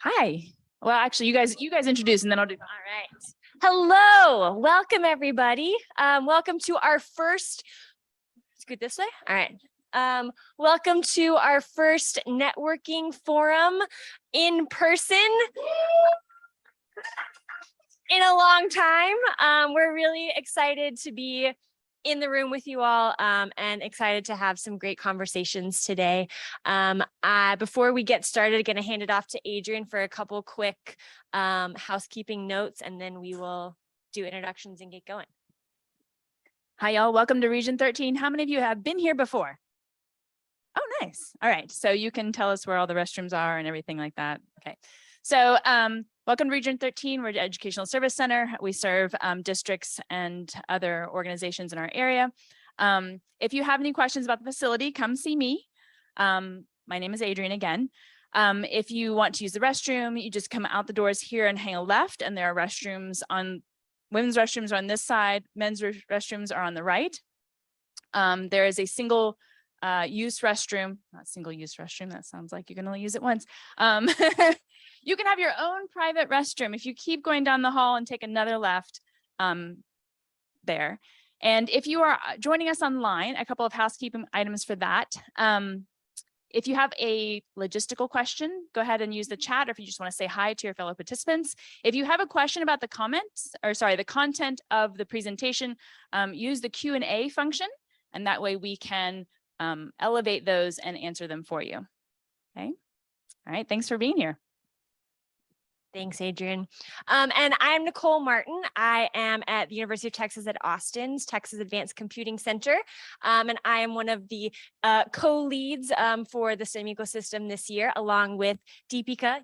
Hi. Well, actually, you guys introduce, and then I'll do. All right. Hello. Welcome, everybody. Welcome to our first. Scoot this way. All right. Welcome to our first networking forum in person in a long time. We're really excited to be in the room with you all and excited to have some great conversations today. Before we get started, I'm going to hand it off to Adrian for a couple quick housekeeping notes, and then we will do introductions and get going. Hi, y'all. Welcome to Region 13. How many of you have been here before? Oh, nice. All right. So you can tell us where all the restrooms are and everything like that. Okay. So welcome to Region 13. We're the Educational Service Center. We serve districts and other organizations in our area. If you have any questions about the facility, come see me. My name is Adrian again. If you want to use the restroom, you just come out the doors here and hang a left, and there are restrooms on, women's restrooms are on this side, men's restrooms are on the right. There is a single use restroom, not single use restroom. That sounds like you're going to only use it once. You can have your own private restroom if you keep going down the hall and take another left there. And if you are joining us online, a couple of housekeeping items for that. If you have a logistical question, go ahead and use the chat, or if you just want to say hi to your fellow participants. If you have a question about the the content of the presentation, use the Q&A function, and that way we can elevate those and answer them for you. Okay. All right. Thanks for being here. Thanks, Adrian. And I'm Nicole Martin. I am at the University of Texas at Austin's Texas Advanced Computing Center. And I am one of the co-leads for the STEM ecosystem this year, along with Deepika.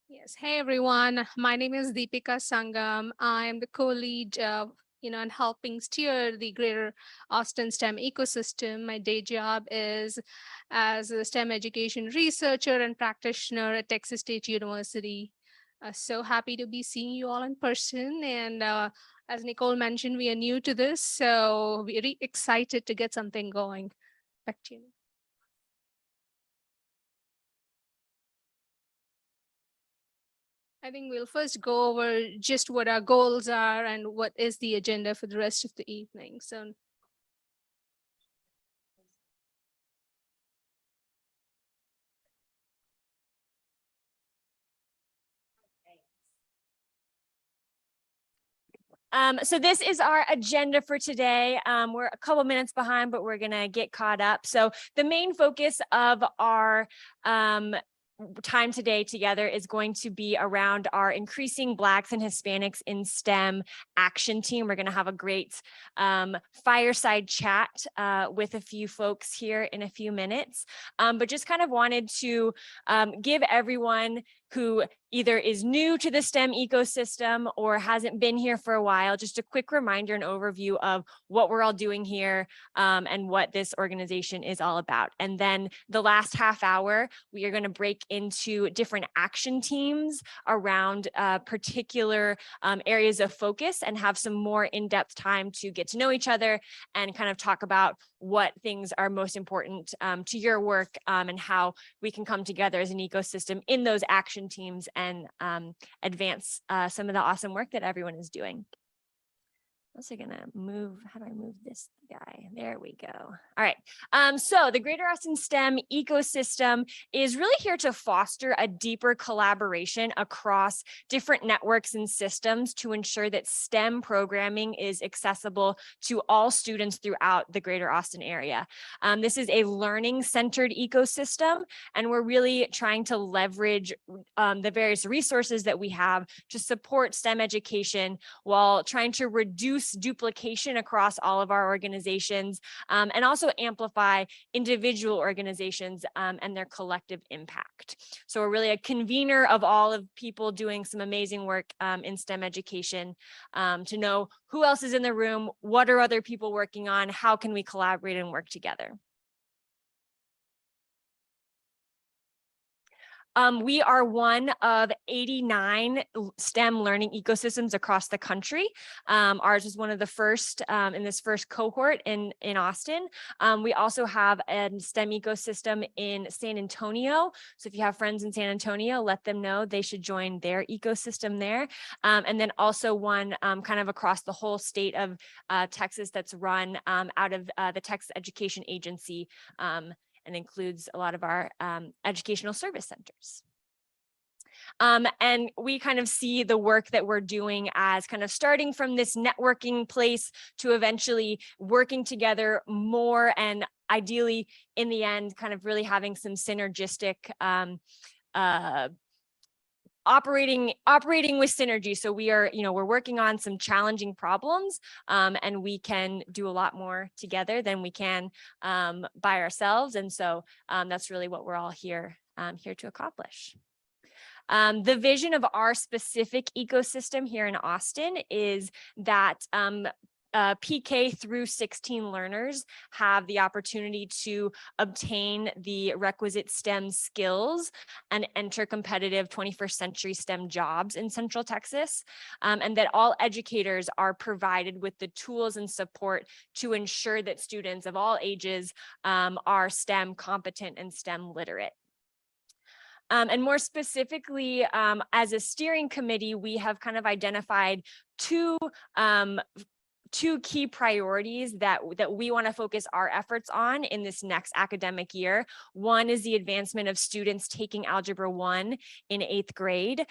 Yes. Hey, everyone. My name is Deepika Sangam. I'm the co-lead and helping steer the greater Austin STEM ecosystem. My day job is as a STEM education researcher and practitioner at Texas State University. So happy to be seeing you all in person. And as Nicole mentioned, we are new to this, so we're really excited to get something going. Back to you. I think we'll first go over just what our goals are and what is the agenda for the rest of the evening. So So this is our agenda for today. We're a couple minutes behind, but we're going to get caught up. So the main focus of our time today together is going to be around our increasing Blacks and Hispanics in STEM action team. We're going to have a great fireside chat with a few folks here in a few minutes, but just kind of wanted to give everyone who either is new to the STEM ecosystem or hasn't been here for a while, just a quick reminder and overview of what we're all doing here and what this organization is all about. And then the last half hour, we are going to break into different action teams around particular areas of focus and have some more in-depth time to get to know each other and kind of talk about what things are most important to your work and how we can come together as an ecosystem in those action teams and advance some of the awesome work that everyone is doing. I'm also gonna move, how do I move this guy? There we go. All right, so the Greater Austin STEM ecosystem is really here to foster a deeper collaboration across different networks and systems to ensure that STEM programming is accessible to all students throughout the Greater Austin area. This is a learning-centered ecosystem, and we're really trying to leverage the various resources that we have to support STEM education while trying to reduce duplication across all of our organizations and also amplify individual organizations and their collective impact. So we're really a convener of all of people doing some amazing work in STEM education to know who else is in the room, what are other people working on, how can we collaborate and work together. We are one of 89 STEM learning ecosystems across the country. Ours is one of the first in this first cohort in Austin. We also have a STEM ecosystem in San Antonio. So if you have friends in San Antonio, let them know they should join their ecosystem there. And then also one kind of across the whole state of Texas that's run out of the Texas Education Agency, and includes a lot of our educational service centers. And we kind of see the work that we're doing as kind of starting from this networking place to eventually working together more, and ideally in the end, kind of really having some synergistic operating with synergy. So we are, we're working on some challenging problems, and we can do a lot more together than we can by ourselves. And so that's really what we're all here to accomplish. The vision of our specific ecosystem here in Austin is that PK through 16 learners have the opportunity to obtain the requisite STEM skills and enter competitive 21st century STEM jobs in Central Texas, and that all educators are provided with the tools and support to ensure that students of all ages are STEM competent and STEM literate. And more specifically, as a steering committee, we have kind of identified two key priorities that we want to focus our efforts on in this next academic year. One is the advancement of students taking Algebra 1 in 8th grade.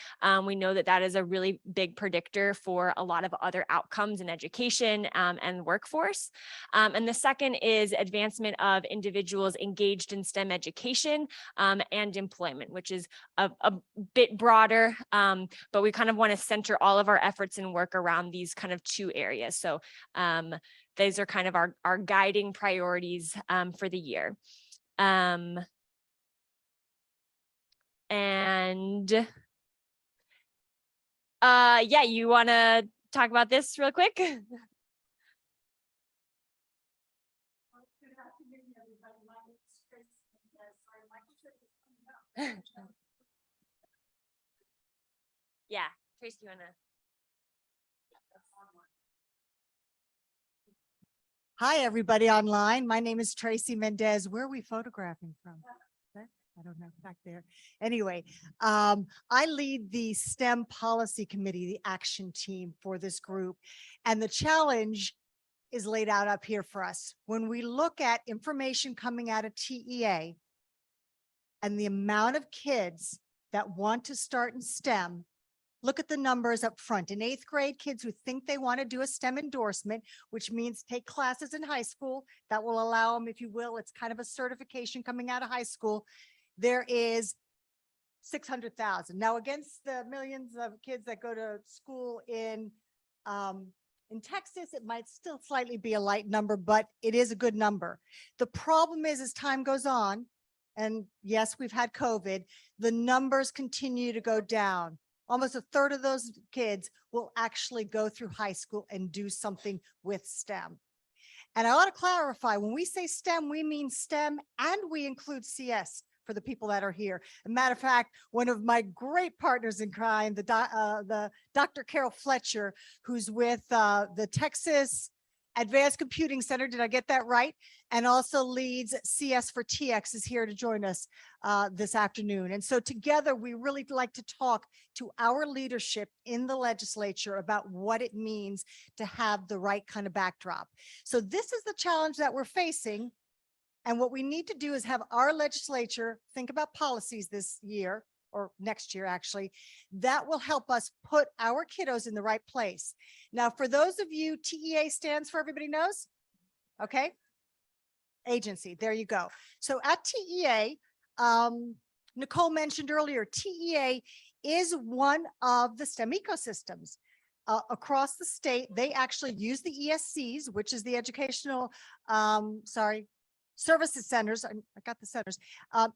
We know that that is a really big predictor for a lot of other outcomes in education and workforce. And the second is advancement of individuals engaged in STEM education and employment, which is a bit broader, but we kind of want to center all of our efforts and work around these kind of two areas. So these are kind of our guiding priorities for the year. And yeah, you want to talk about this real quick? Good afternoon, everybody. My name is Tracy. Sorry, Michael said he was coming up. Yeah, Tracy, you want to? Hi, everybody online. My name is Tracy Mendez. Where are we photographing from? I don't know, back there. Anyway, I lead the STEM policy committee, the action team for this group. And the challenge is laid out up here for us. When we look at information coming out of TEA and the amount of kids that want to start in STEM, look at the numbers up front. In 8th grade, kids who think they want to do a STEM endorsement, which means take classes in high school, that will allow them, if you will, it's kind of a certification coming out of high school. There is 600,000. Now, against the millions of kids that go to school in Texas, it might still slightly be a light number, but it is a good number. The problem is, as time goes on, and yes, we've had COVID, the numbers continue to go down. Almost a third of those kids will actually go through high school and do something with STEM. And I ought to clarify, when we say STEM, we mean STEM and we include CS for the people that are here. As a matter of fact, one of my great partners in crime, the Dr. Carol Fletcher, who's with the Texas Advanced Computing Center, did I get that right? And also leads CS for TX, is here to join us this afternoon. And so together, we really like to talk to our leadership in the legislature about what it means to have the right kind of backdrop. So this is the challenge that we're facing. And what we need to do is have our legislature think about policies this year, or next year, actually, that will help us put our kiddos in the right place. Now, for those of you, TEA stands for, everybody knows? Okay. Agency, there you go. So at TEA, Nicole mentioned earlier, TEA is one of the STEM ecosystems. Across the state, they actually use the ESCs, which is the educational, services centers, I got the centers,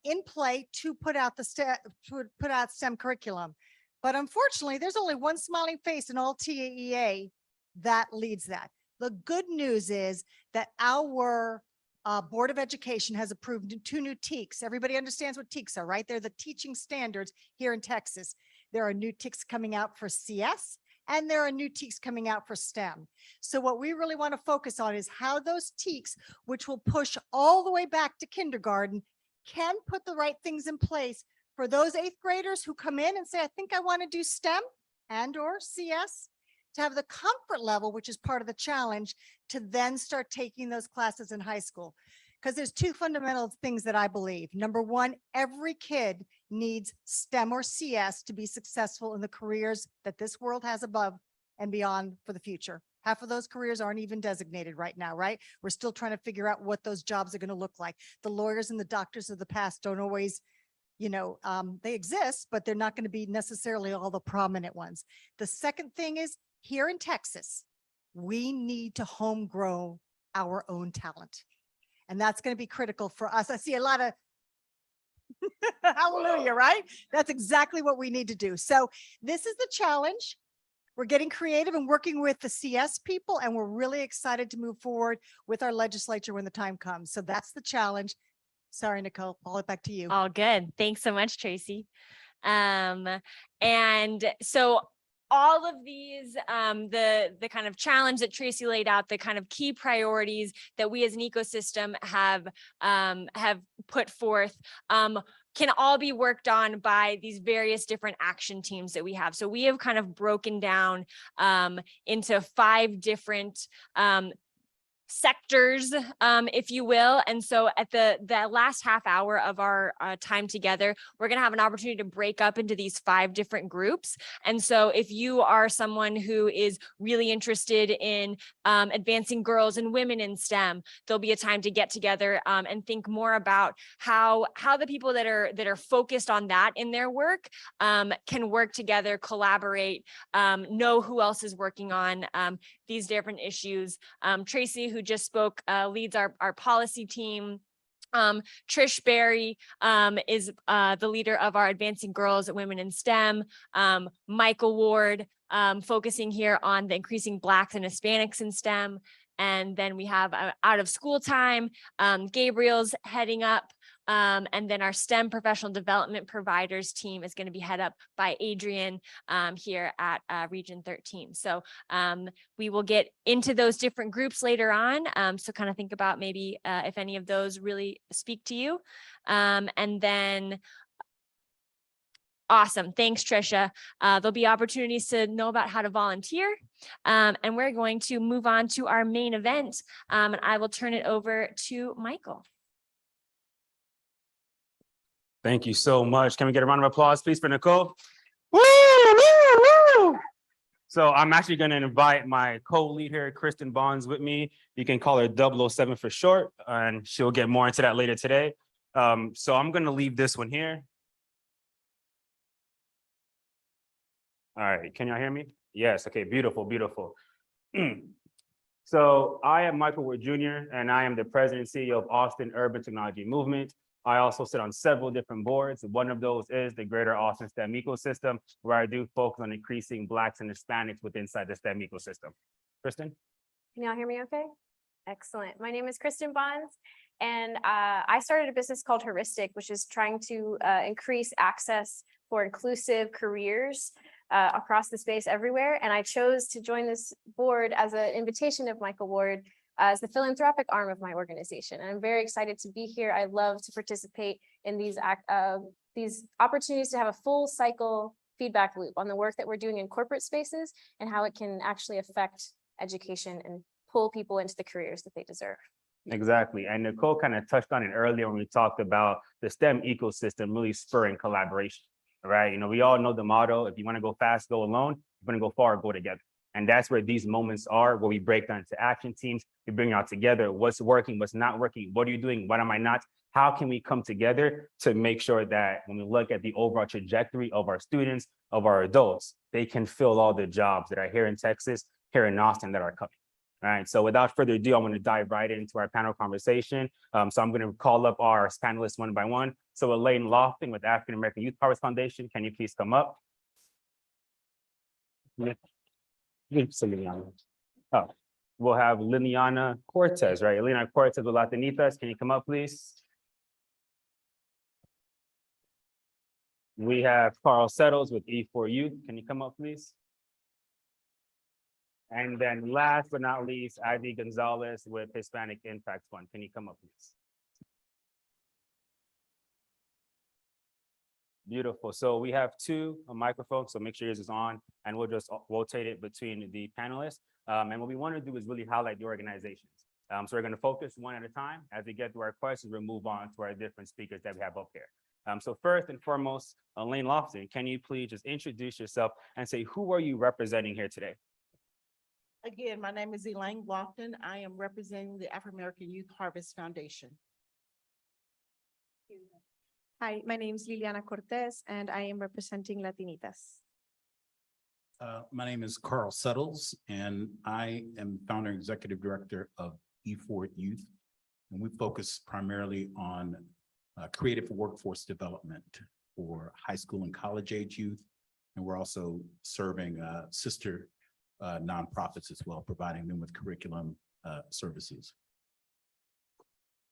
in play to put out the STEM curriculum. But unfortunately, there's only one smiling face in all TEA that leads that. The good news is that our Board of Education has approved 2 new TEKS. Everybody understands what TEKS are, right? They're the teaching standards here in Texas. There are new TEKS coming out for CS, and there are new TEKS coming out for STEM. So what we really want to focus on is how those TEKS, which will push all the way back to kindergarten, can put the right things in place for those 8th graders who come in and say, I think I want to do STEM and or CS, to have the comfort level, which is part of the challenge, to then start taking those classes in high school. Because there's 2 fundamental things that I believe. Number one, every kid needs STEM or CS to be successful in the careers that this world has above and beyond for the future. Half of those careers aren't even designated right now, right? We're still trying to figure out what those jobs are going to look like. The lawyers and the doctors of the past don't always, they exist, but they're not going to be necessarily all the prominent ones. The second thing is, here in Texas, we need to homegrow our own talent. And that's going to be critical for us. I see a lot of hallelujah, right? That's exactly what we need to do. So this is the challenge. We're getting creative and working with the CS people, and we're really excited to move forward with our legislature when the time comes. So that's the challenge. Sorry, Nicole, I'll it back to you. All good. Thanks so much, Tracy. And so all of these, the kind of challenge that Tracy laid out, the kind of key priorities that we as an ecosystem have put forth, can all be worked on by these various different action teams that we have. So we have kind of broken down into 5 different sectors, if you will. And so at the last half hour of our time together, we're going to have an opportunity to break up into these 5 different groups. And so if you are someone who is really interested in advancing girls and women in STEM, there'll be a time to get together and think more about how the people that are focused on that in their work can work together, collaborate, know who else is working on these different issues. Tracy, who just spoke, leads our policy team. Trish Berry is the leader of our Advancing Girls and Women in STEM. Michael Ward, focusing here on the increasing Blacks and Hispanics in STEM. And then we have out of school time, Gabriel's heading up. And then our STEM professional development providers team is going to be head up by Adrian here at Region 13. So we will get into those different groups later on. So kind of think about maybe if any of those really speak to you. And then awesome. Thanks, Trisha. There'll be opportunities to know about how to volunteer. And we're going to move on to our main event. And I will turn it over to Michael. Thank you so much. Can we get a round of applause, please, for Nicole? Woo, woo, woo. So I'm actually going to invite my co-lead here, Kristen Bonds, with me. You can call her 007 for short, and she'll get more into that later today. So I'm going to leave this one here. All right, can y'all hear me? Yes, okay, beautiful, beautiful. So I am Michael Ward Jr., and I am the president and CEO of Austin Urban Technology Movement. I also sit on several different boards. One of those is the Greater Austin STEM ecosystem, where I do focus on increasing Blacks and Hispanics within the STEM ecosystem. Kristen? Can y'all hear me okay? Excellent. My name is Kristen Bonds, and I started a business called Heuristic, which is trying to increase access for inclusive careers across the space everywhere. And I chose to join this board as an invitation of Michael Ward as the philanthropic arm of my organization. And I'm very excited to be here. I love to participate in these opportunities to have a full cycle feedback loop on the work that we're doing in corporate spaces and how it can actually affect education and pull people into the careers that they deserve. Exactly. And Nicole kind of touched on it earlier when we talked about the STEM ecosystem really spurring collaboration, right? We all know the motto, if you want to go fast, go alone. If you want to go far, go together. And that's where these moments are, where we break down into action teams. We bring out together what's working, what's not working, what are you doing, what am I not? How can we come together to make sure that when we look at the overall trajectory of our students, of our adults, they can fill all the jobs that are here in Texas, here in Austin that are coming. All right, so without further ado, I'm going to dive right into our panel conversation. So I'm going to call up our panelists one by one. So Elaine Lofton with African American Youth Powers Foundation, can you please come up? Yeah. Oh, we'll have Liliana Cortez, right? Liliana Cortez with Latinitas. Can you come up, please? We have Carl Settles with E4 Youth. Can you come up, please? And then last but not least, Adiee Gonzalez with Hispanic Impact Fund. Can you come up, please? Beautiful. So we have two microphones, so make sure yours is on, and we'll just rotate it between the panelists. And what we want to do is really highlight the organizations. So we're going to focus one at a time. As we get through our questions, we'll move on to our different speakers that we have up here. So first and foremost, Elaine Lofton, can you please just introduce yourself and say, who are you representing here today? Again, my name is Elaine Lofton. I am representing the African American Youth Harvest Foundation. Hi, my name is Liliana Cortez, and I am representing Latinitas. My name is Carl Settles, and I am founder and executive director of E4 Youth. And we focus primarily on creative workforce development for high school and college age youth. And we're also serving sister nonprofits as well, providing them with curriculum services.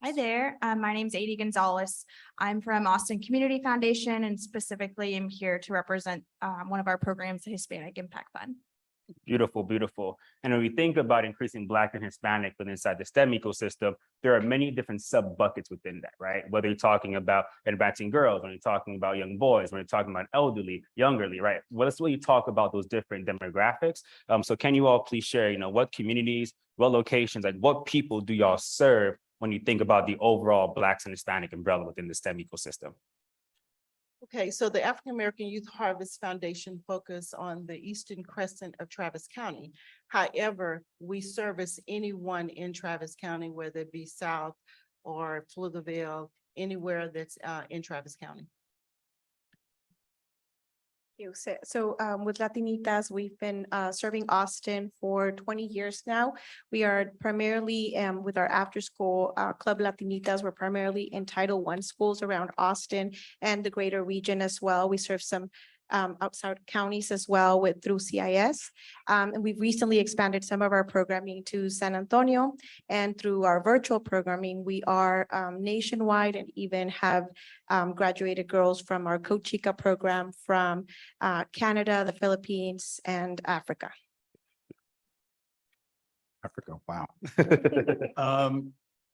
Hi there, my name is Adiee Gonzalez. I'm from Austin Community Foundation and specifically am here to represent one of our programs, the Hispanic Impact Fund. Beautiful, beautiful. And when we think about increasing Black and Hispanic within inside the STEM ecosystem, there are many different sub buckets within that, right? Whether you're talking about advancing girls, when you're talking about young boys, when you're talking about elderly, youngerly, right? Well, let's really talk about those different demographics. So can you all please share, what communities, what locations, like what people do y'all serve when you think about the overall Blacks and Hispanic umbrella within the STEM ecosystem? Okay, so the African American Youth Harvest Foundation focus on the eastern crescent of Travis County. However, we service anyone in Travis County, whether it be South or Pflugerville, anywhere that's in Travis County. So with Latinitas, we've been serving Austin for 20 years now. We are primarily with our after school Club Latinitas. We're primarily in Title I schools around Austin and the greater region as well. We serve some outside counties as well through CIS. And we've recently expanded some of our programming to San Antonio, and through our virtual programming, we are nationwide and even have graduated girls from our Cochica program from Canada, the Philippines, and Africa. Africa, wow.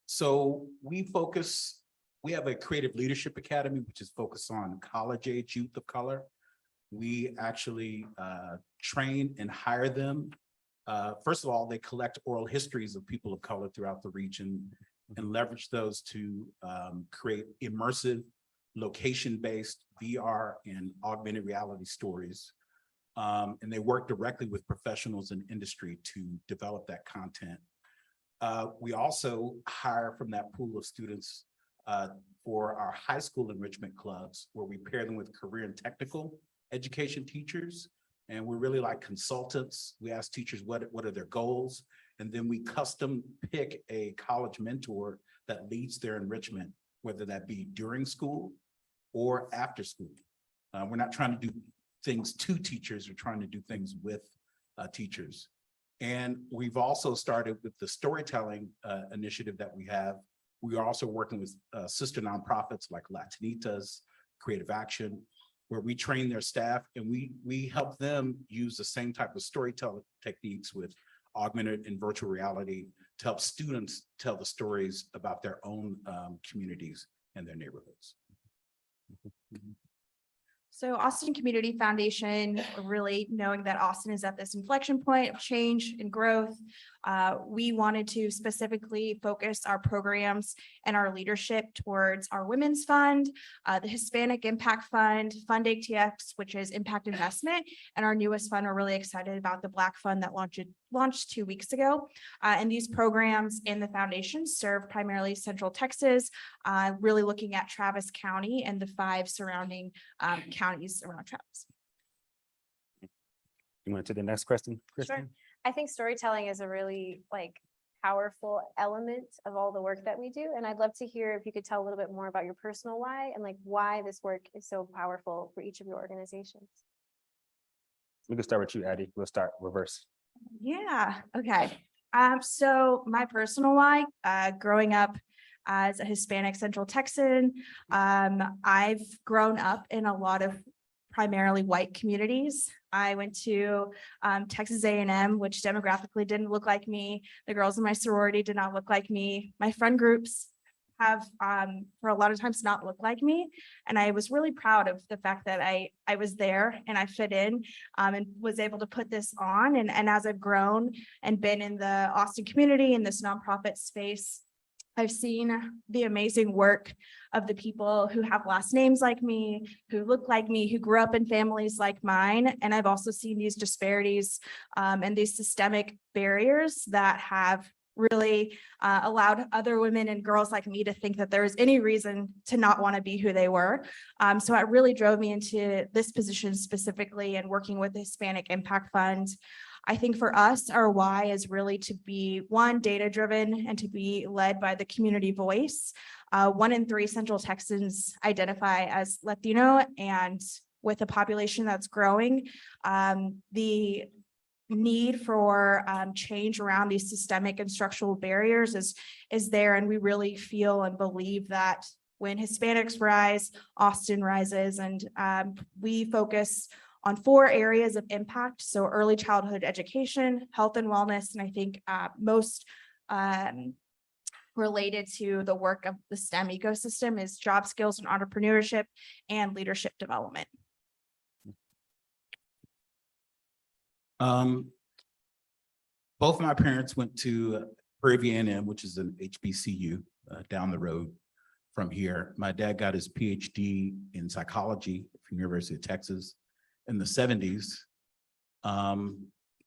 So we have a creative leadership academy, which is focused on college age youth of color. We actually train and hire them. First of all, they collect oral histories of people of color throughout the region and leverage those to create immersive, location-based VR and augmented reality stories. And they work directly with professionals in industry to develop that content. We also hire from that pool of students for our high school enrichment clubs, where we pair them with career and technical education teachers. And we're really like consultants. We ask teachers what are their goals, and then we custom pick a college mentor that leads their enrichment, whether that be during school or after school. We're not trying to do things to teachers, we're trying to do things with teachers. And we've also started with the storytelling initiative that we have. We are also working with sister nonprofits like Latinitas, Creative Action, where we train their staff and we help them use the same type of storytelling techniques with augmented and virtual reality to help students tell the stories about their own communities and their neighborhoods. So Austin Community Foundation, really knowing that Austin is at this inflection point of change and growth, we wanted to specifically focus our programs and our leadership towards our Women's Fund, the Hispanic Impact Fund, Fund ATX, which is Impact Investment, and our newest fund. We're really excited about the Black Fund that launched 2 weeks ago. And these programs in the foundation serve primarily Central Texas, really looking at Travis County and the 5 surrounding counties around Travis. You went to the next question, Kristen? Sure. I think storytelling is a really powerful element of all the work that we do. And I'd love to hear if you could tell a little bit more about your personal why and why this work is so powerful for each of your organizations. We can start with you, Adiee. We'll start reverse. Yeah, okay. So my personal why, growing up as a Hispanic Central Texan, I've grown up in a lot of primarily white communities. I went to Texas A&M, which demographically didn't look like me. The girls in my sorority did not look like me. My friend groups have for a lot of times not looked like me. And I was really proud of the fact that I was there and I fit in and was able to put this on. And as I've grown and been in the Austin community in this nonprofit space, I've seen the amazing work of the people who have last names like me, who look like me, who grew up in families like mine. And I've also seen these disparities and these systemic barriers that have really allowed other women and girls like me to think that there is any reason to not want to be who they were. So it really drove me into this position specifically and working with the Hispanic Impact Fund. I think for us, our why is really to be one, data driven and to be led by the community voice. 1 in 3 Central Texans identify as Latino, and with a population that's growing, the need for change around these systemic and structural barriers is there. And we really feel and believe that when Hispanics rise, Austin rises. And we focus on 4 areas of impact. So early childhood education, health and wellness, and I think most related to the work of the STEM ecosystem is job skills and entrepreneurship and leadership development. Both my parents went to Prairie A&M, which is an HBCU down the road from here. My dad got his PhD in psychology from University of Texas in the 70s.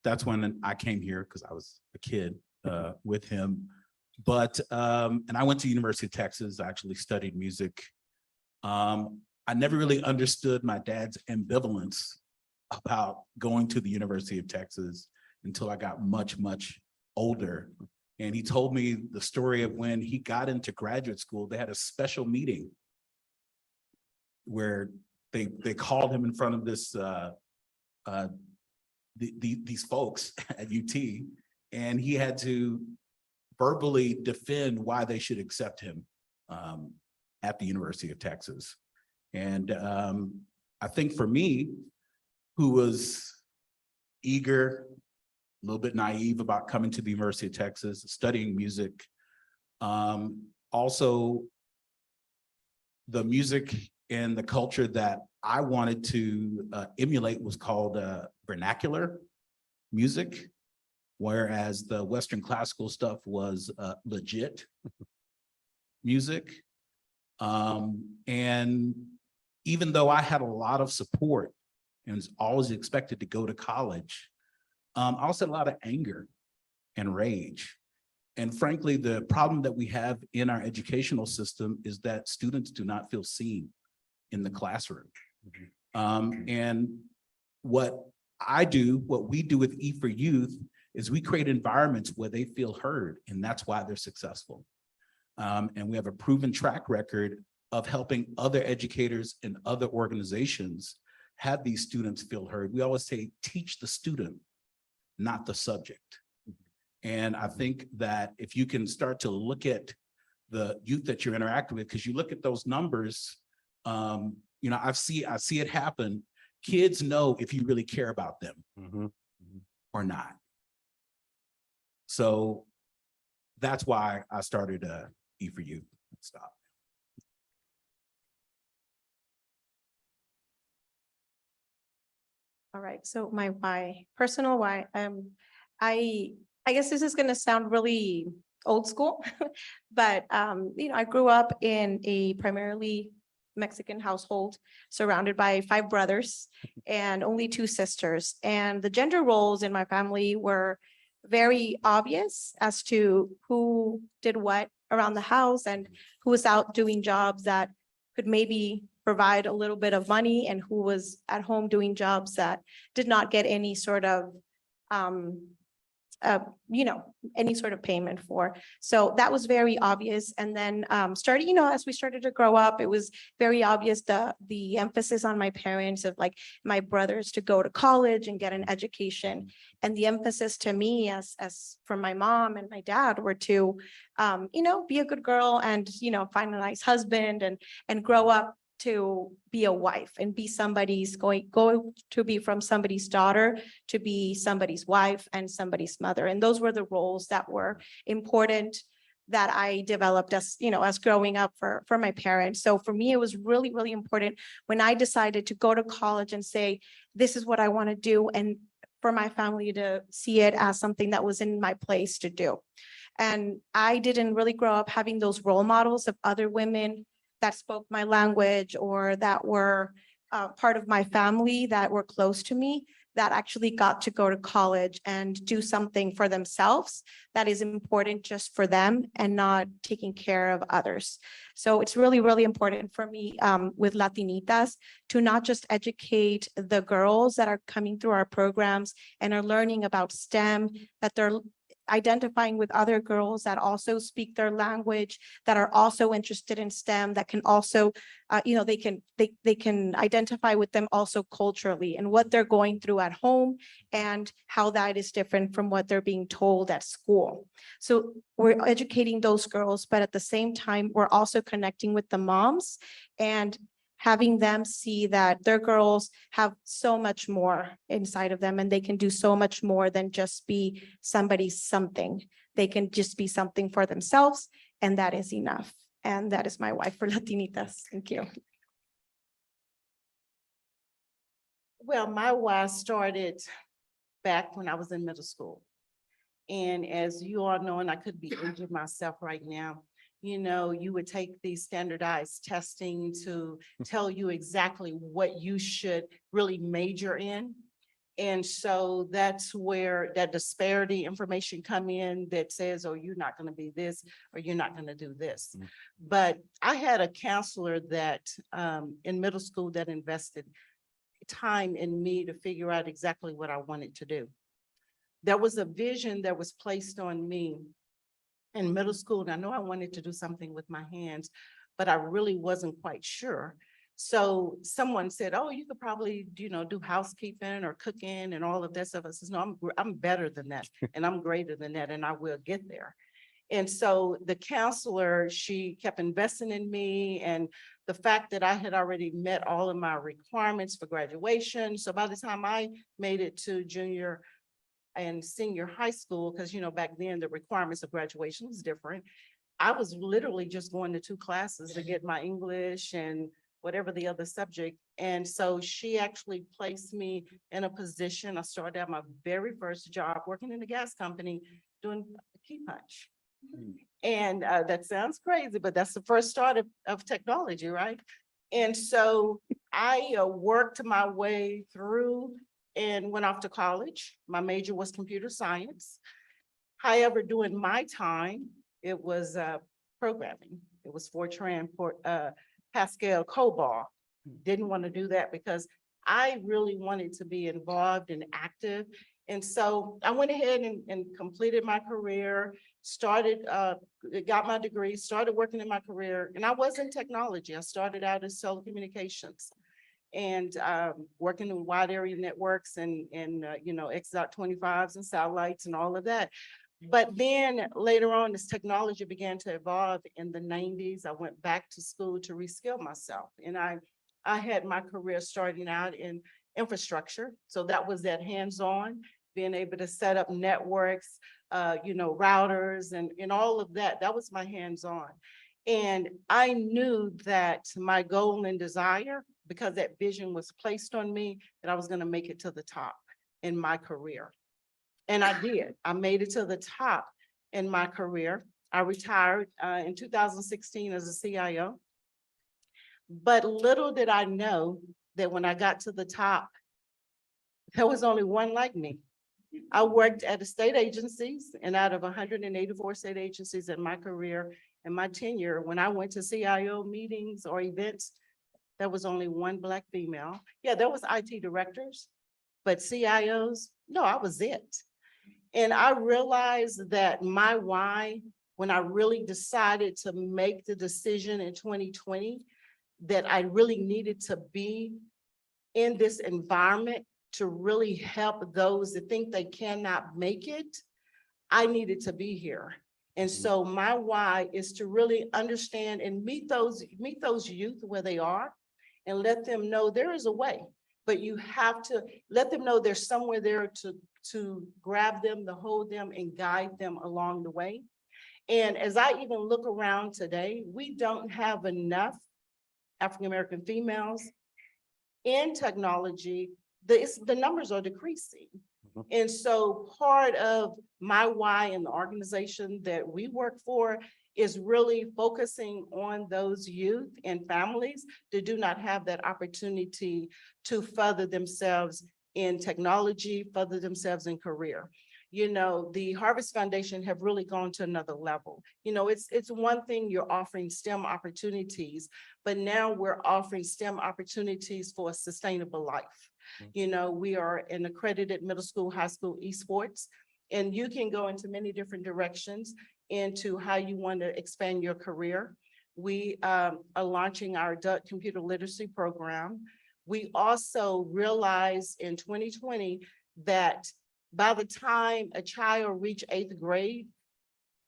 That's when I came here because I was a kid with him. But, and I went to University of Texas. I actually studied music. I never really understood my dad's ambivalence about going to the University of Texas until I got much, much older. And he told me the story of when he got into graduate school, they had a special meeting where they called him in front of this these folks at UT, and he had to verbally defend why they should accept him at the University of Texas. And I think for me, who was eager, a little bit naive about coming to the University of Texas, studying music, also the music and the culture that I wanted to emulate was called vernacular music, whereas the Western classical stuff was legit music. And even though I had a lot of support and was always expected to go to college, I also had a lot of anger and rage. And frankly, the problem that we have in our educational system is that students do not feel seen in the classroom. And what we do with E for Youth is we create environments where they feel heard, and that's why they're successful. And we have a proven track record of helping other educators and other organizations have these students feel heard. We always say, teach the student, not the subject. And I think that if you can start to look at the youth that you're interacting with, because you look at those numbers, I see it happen. Kids know if you really care about them or not. So that's why I started E for Youth. Stop. All right, so my why, personal why, I guess this is gonna sound really old school, but I grew up in a primarily Mexican household surrounded by 5 brothers and only 2 sisters. And the gender roles in my family were very obvious as to who did what around the house and who was out doing jobs that could maybe provide a little bit of money and who was at home doing jobs that did not get any sort of any sort of payment for. So that was very obvious. And then starting, as we started to grow up, it was very obvious the emphasis on my parents of like my brothers to go to college and get an education. And the emphasis to me as from my mom and my dad were to, be a good girl and, find a nice husband and grow up to be a wife and be somebody's going to be from somebody's daughter to be somebody's wife and somebody's mother. And those were the roles that were important that I developed as growing up for my parents. So for me, it was really, really important when I decided to go to college and say, this is what I want to do. And for my family to see it as something that was in my place to do. And I didn't really grow up having those role models of other women that spoke my language or that were part of my family that were close to me that actually got to go to college and do something for themselves that is important just for them and not taking care of others. So it's really, really important for me with Latinitas to not just educate the girls that are coming through our programs and are learning about STEM, that they're identifying with other girls that also speak their language, that are also interested in STEM, that can also, they can identify with them also culturally and what they're going through at home and how that is different from what they're being told at school. So we're educating those girls, but at the same time, we're also connecting with the moms and having them see that their girls have so much more inside of them and they can do so much more than just be somebody's something. They can just be something for themselves, and that is enough. And that is my wife for Latinitas. Thank you. Well, my why started back when I was in middle school. And as you all know, and I could be aging myself right now, you would take these standardized testing to tell you exactly what you should really major in. And so that's where that disparity information come in that says, oh, you're not going to be this, or you're not going to do this. Mm. But I had a counselor that in middle school that invested time in me to figure out exactly what I wanted to do. There was a vision that was placed on me in middle school, and I know I wanted to do something with my hands, but I really wasn't quite sure. So someone said, oh, you could probably, do housekeeping or cooking and all of that stuff. I says, no, I'm better than that, and I'm greater than that, and I will get there. And so the counselor, she kept investing in me, and the fact that I had already met all of my requirements for graduation. So by the time I made it to junior and senior high school, because back then the requirements of graduation was different. I was literally just going to 2 classes to get my English and whatever the other subject. And so she actually placed me in a position. I started out my very first job working in a gas company doing a key punch. And that sounds crazy, but that's the first start of technology, right? And so I worked my way through and went off to college. My major was computer science. However, during my time, it was programming. It was Fortran, Pascal, COBOL. Didn't want to do that because I really wanted to be involved and active. And so I went ahead and completed my career, got my degree, started working in my career. And I was in technology. I started out as telecommunications and working in wide area networks and X.25s and satellites and all of that. But then later on, this technology began to evolve in the 90s. I went back to school to reskill myself. And I had my career starting out in infrastructure. So that was that hands-on, being able to set up networks, routers and all of that. That was my hands-on. And I knew that my goal and desire, because that vision was placed on me, that I was going to make it to the top in my career. And I did. I made it to the top in my career. I retired in 2016 as a CIO. But little did I know that when I got to the top, there was only one like me. I worked at the state agencies, and out of 184 state agencies in my career and my tenure, when I went to CIO meetings or events, there was only one Black female. Yeah, there was IT directors, but CIOs, no, I was it. And I realized that my why, when I really decided to make the decision in 2020, that I really needed to be in this environment to really help those that think they cannot make it, I needed to be here. And so my why is to really understand and meet those youth where they are and let them know there is a way, but you have to let them know there's somewhere there to grab them, to hold them and guide them along the way. And as I even look around today, we don't have enough African-American females in technology. The numbers are decreasing. And so part of my why in the organization that we work for is really focusing on those youth and families that do not have that opportunity to further themselves in technology, further themselves in career. You know, the Harvest Foundation have really gone to another level. You know, it's one thing you're offering STEM opportunities, but now we're offering STEM opportunities for a sustainable life. You know, we are an accredited middle school, high school esports, and you can go into many different directions into how you want to expand your career. We are launching our adult computer literacy program. We also realized in 2020 that by the time a child reach 8th grade,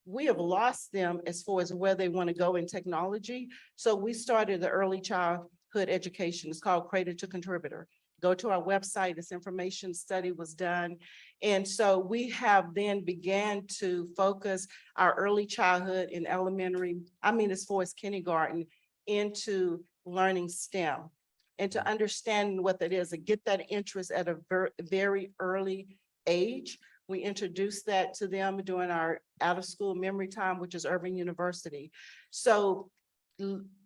we have lost them as far as where they want to go in technology. So we started the early childhood education. It's called Cradle to Contributor. Go to our website, this information study was done. And so we have then began to focus our early childhood and elementary, as far as kindergarten, into learning STEM and to understand what that is and get that interest at a very early age. We introduced that to them during our out of school memory time, which is Urban University. So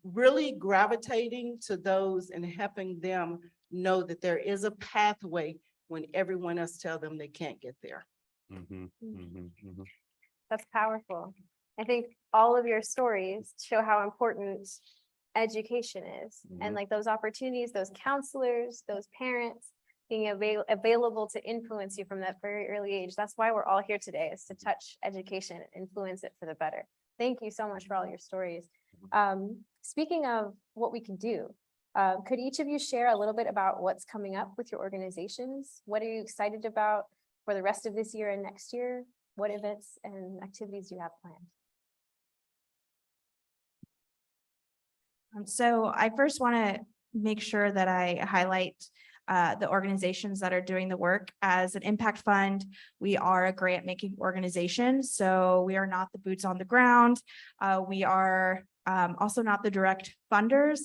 really gravitating to those and helping them know that there is a pathway when everyone else tell them they can't get there. That's powerful. I think all of your stories show how important education is, and like those opportunities, those counselors, those parents being available to influence you from that very early age. That's why we're all here today, is to touch education and influence it for the better. Thank you so much for all your stories. Speaking of what we can do, could each of you share a little bit about what's coming up with your organizations? What are you excited about for the rest of this year and next year? What events and activities do you have planned? So I first want to make sure that I highlight the organizations that are doing the work. As an impact fund, we are a grant making organization. So we are not the boots on the ground. We are also not the direct funders.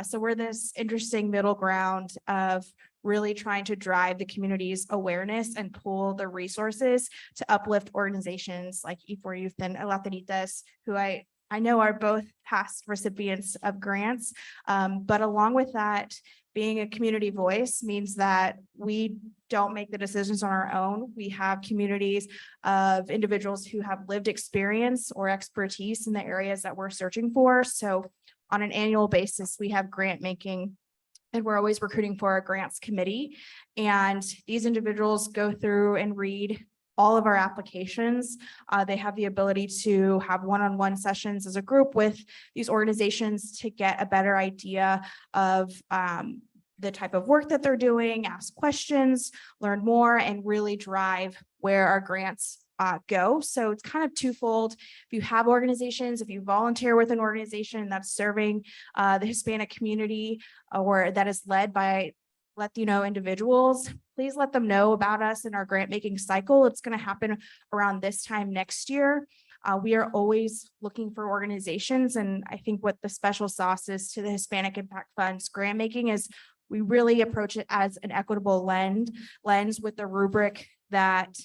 So we're this interesting middle ground of really trying to drive the community's awareness and pool the resources to uplift organizations like E4 Youth and Latinitas, who I know are both past recipients of grants. But along with that, being a community voice means that we don't make the decisions on our own. We have communities of individuals who have lived experience or expertise in the areas that we're searching for. So on an annual basis, we have grant making, and we're always recruiting for our grants committee. And these individuals go through and read all of our applications. They have the ability to have one-on-one sessions as a group with these organizations to get a better idea of the type of work that they're doing, ask questions, learn more, and really drive where our grants go. So it's kind of twofold. If you have organizations, if you volunteer with an organization that's serving the Hispanic community or that is led by Latino individuals, please let them know about us in our grant making cycle. It's going to happen around this time next year. We are always looking for organizations. And I think what the special sauce is to the Hispanic Impact Fund's grant making is we really approach it as an equitable lens with the rubric that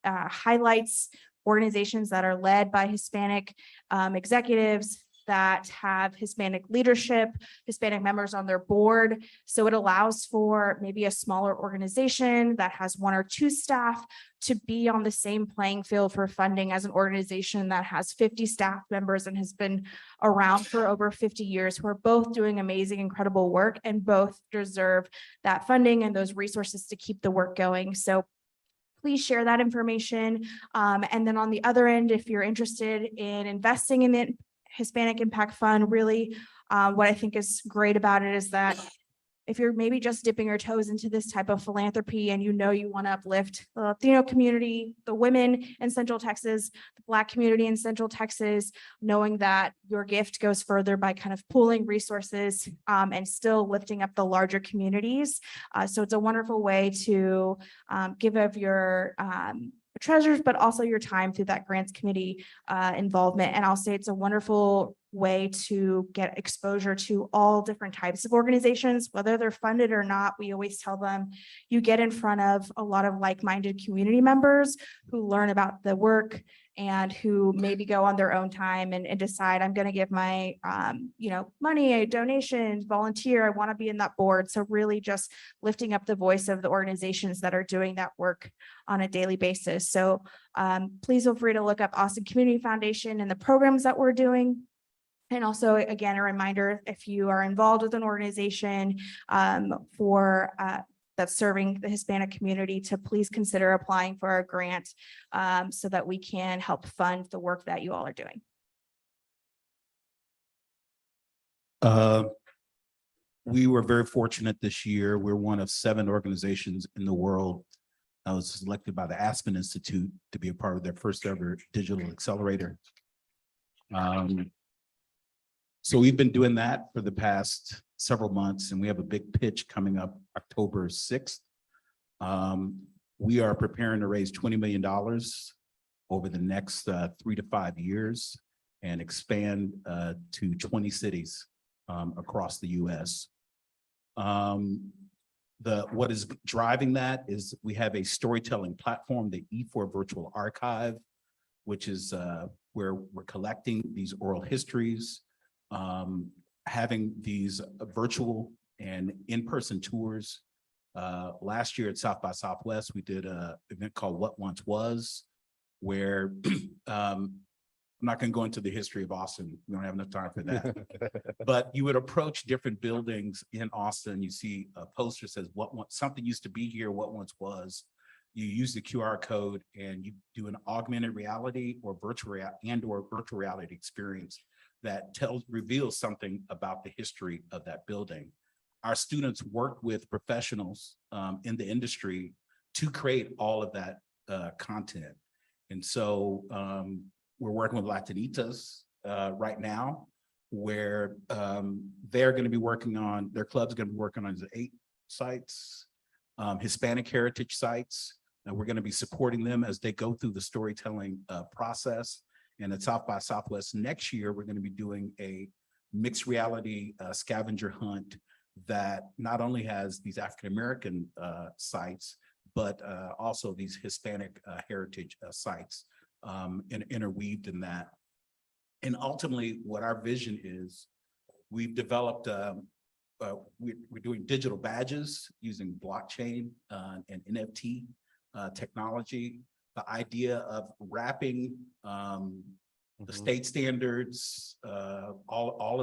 highlights organizations that are led by Hispanic executives, that have Hispanic leadership, Hispanic members on their board. So it allows for maybe a smaller organization that has 1 or 2 staff to be on the same playing field for funding as an organization that has 50 staff members and has been around for over 50 years, who are both doing amazing, incredible work and both deserve that funding and those resources to keep the work going. So please share that information. And then on the other end, if you're interested in investing in the Hispanic Impact Fund, really, what I think is great about it is that if you're maybe just dipping your toes into this type of philanthropy and you know you want to uplift the Latino community, the women in Central Texas, the Black community in Central Texas, knowing that your gift goes further by kind of pooling resources and still lifting up the larger communities. So it's a wonderful way to give of your treasures, but also your time through that grants committee involvement. And I'll say it's a wonderful way to get exposure to all different types of organizations, whether they're funded or not. We always tell them you get in front of a lot of like-minded community members who learn about the work and who maybe go on their own time and decide, I'm going to give my, money, a donation, volunteer, I want to be in that board. So really just lifting up the voice of the organizations that are doing that work on a daily basis. So please feel free to look up Austin Community Foundation and the programs that we're doing. And also, again, a reminder, if you are involved with an organization that's serving the Hispanic community, to please consider applying for a grant so that we can help fund the work that you all are doing. We were very fortunate this year. We're one of 7 organizations in the world. I was selected by the Aspen Institute to be a part of their first ever digital accelerator. So we've been doing that for the past several months, and we have a big pitch coming up October 6th. We are preparing to raise $20 million over the next 3 to 5 years and expand to 20 cities across the US. What is driving that is we have a storytelling platform, the E4 Virtual Archive, which is where we're collecting these oral histories, having these virtual and in-person tours. Last year at South by Southwest, we did an event called What Once Was, where I'm not going to go into the history of Austin. We don't have enough time for that. But you would approach different buildings in Austin. You see a poster that says something used to be here, what once was. You use the QR code and you do an augmented reality or virtual reality experience that reveals something about the history of that building. Our students work with professionals in the industry to create all of that content. And so we're working with Latinitas right now, where they're going to be working on, their club's going to be working on 8 sites, Hispanic heritage sites, and we're going to be supporting them as they go through the storytelling process. And at South by Southwest next year, we're going to be doing a mixed reality scavenger hunt that not only has these African-American sites, but also these Hispanic heritage sites interweaved in that. And ultimately, what our vision is, we've developed, we're doing digital badges using blockchain and NFT technology. The idea of wrapping the state standards, all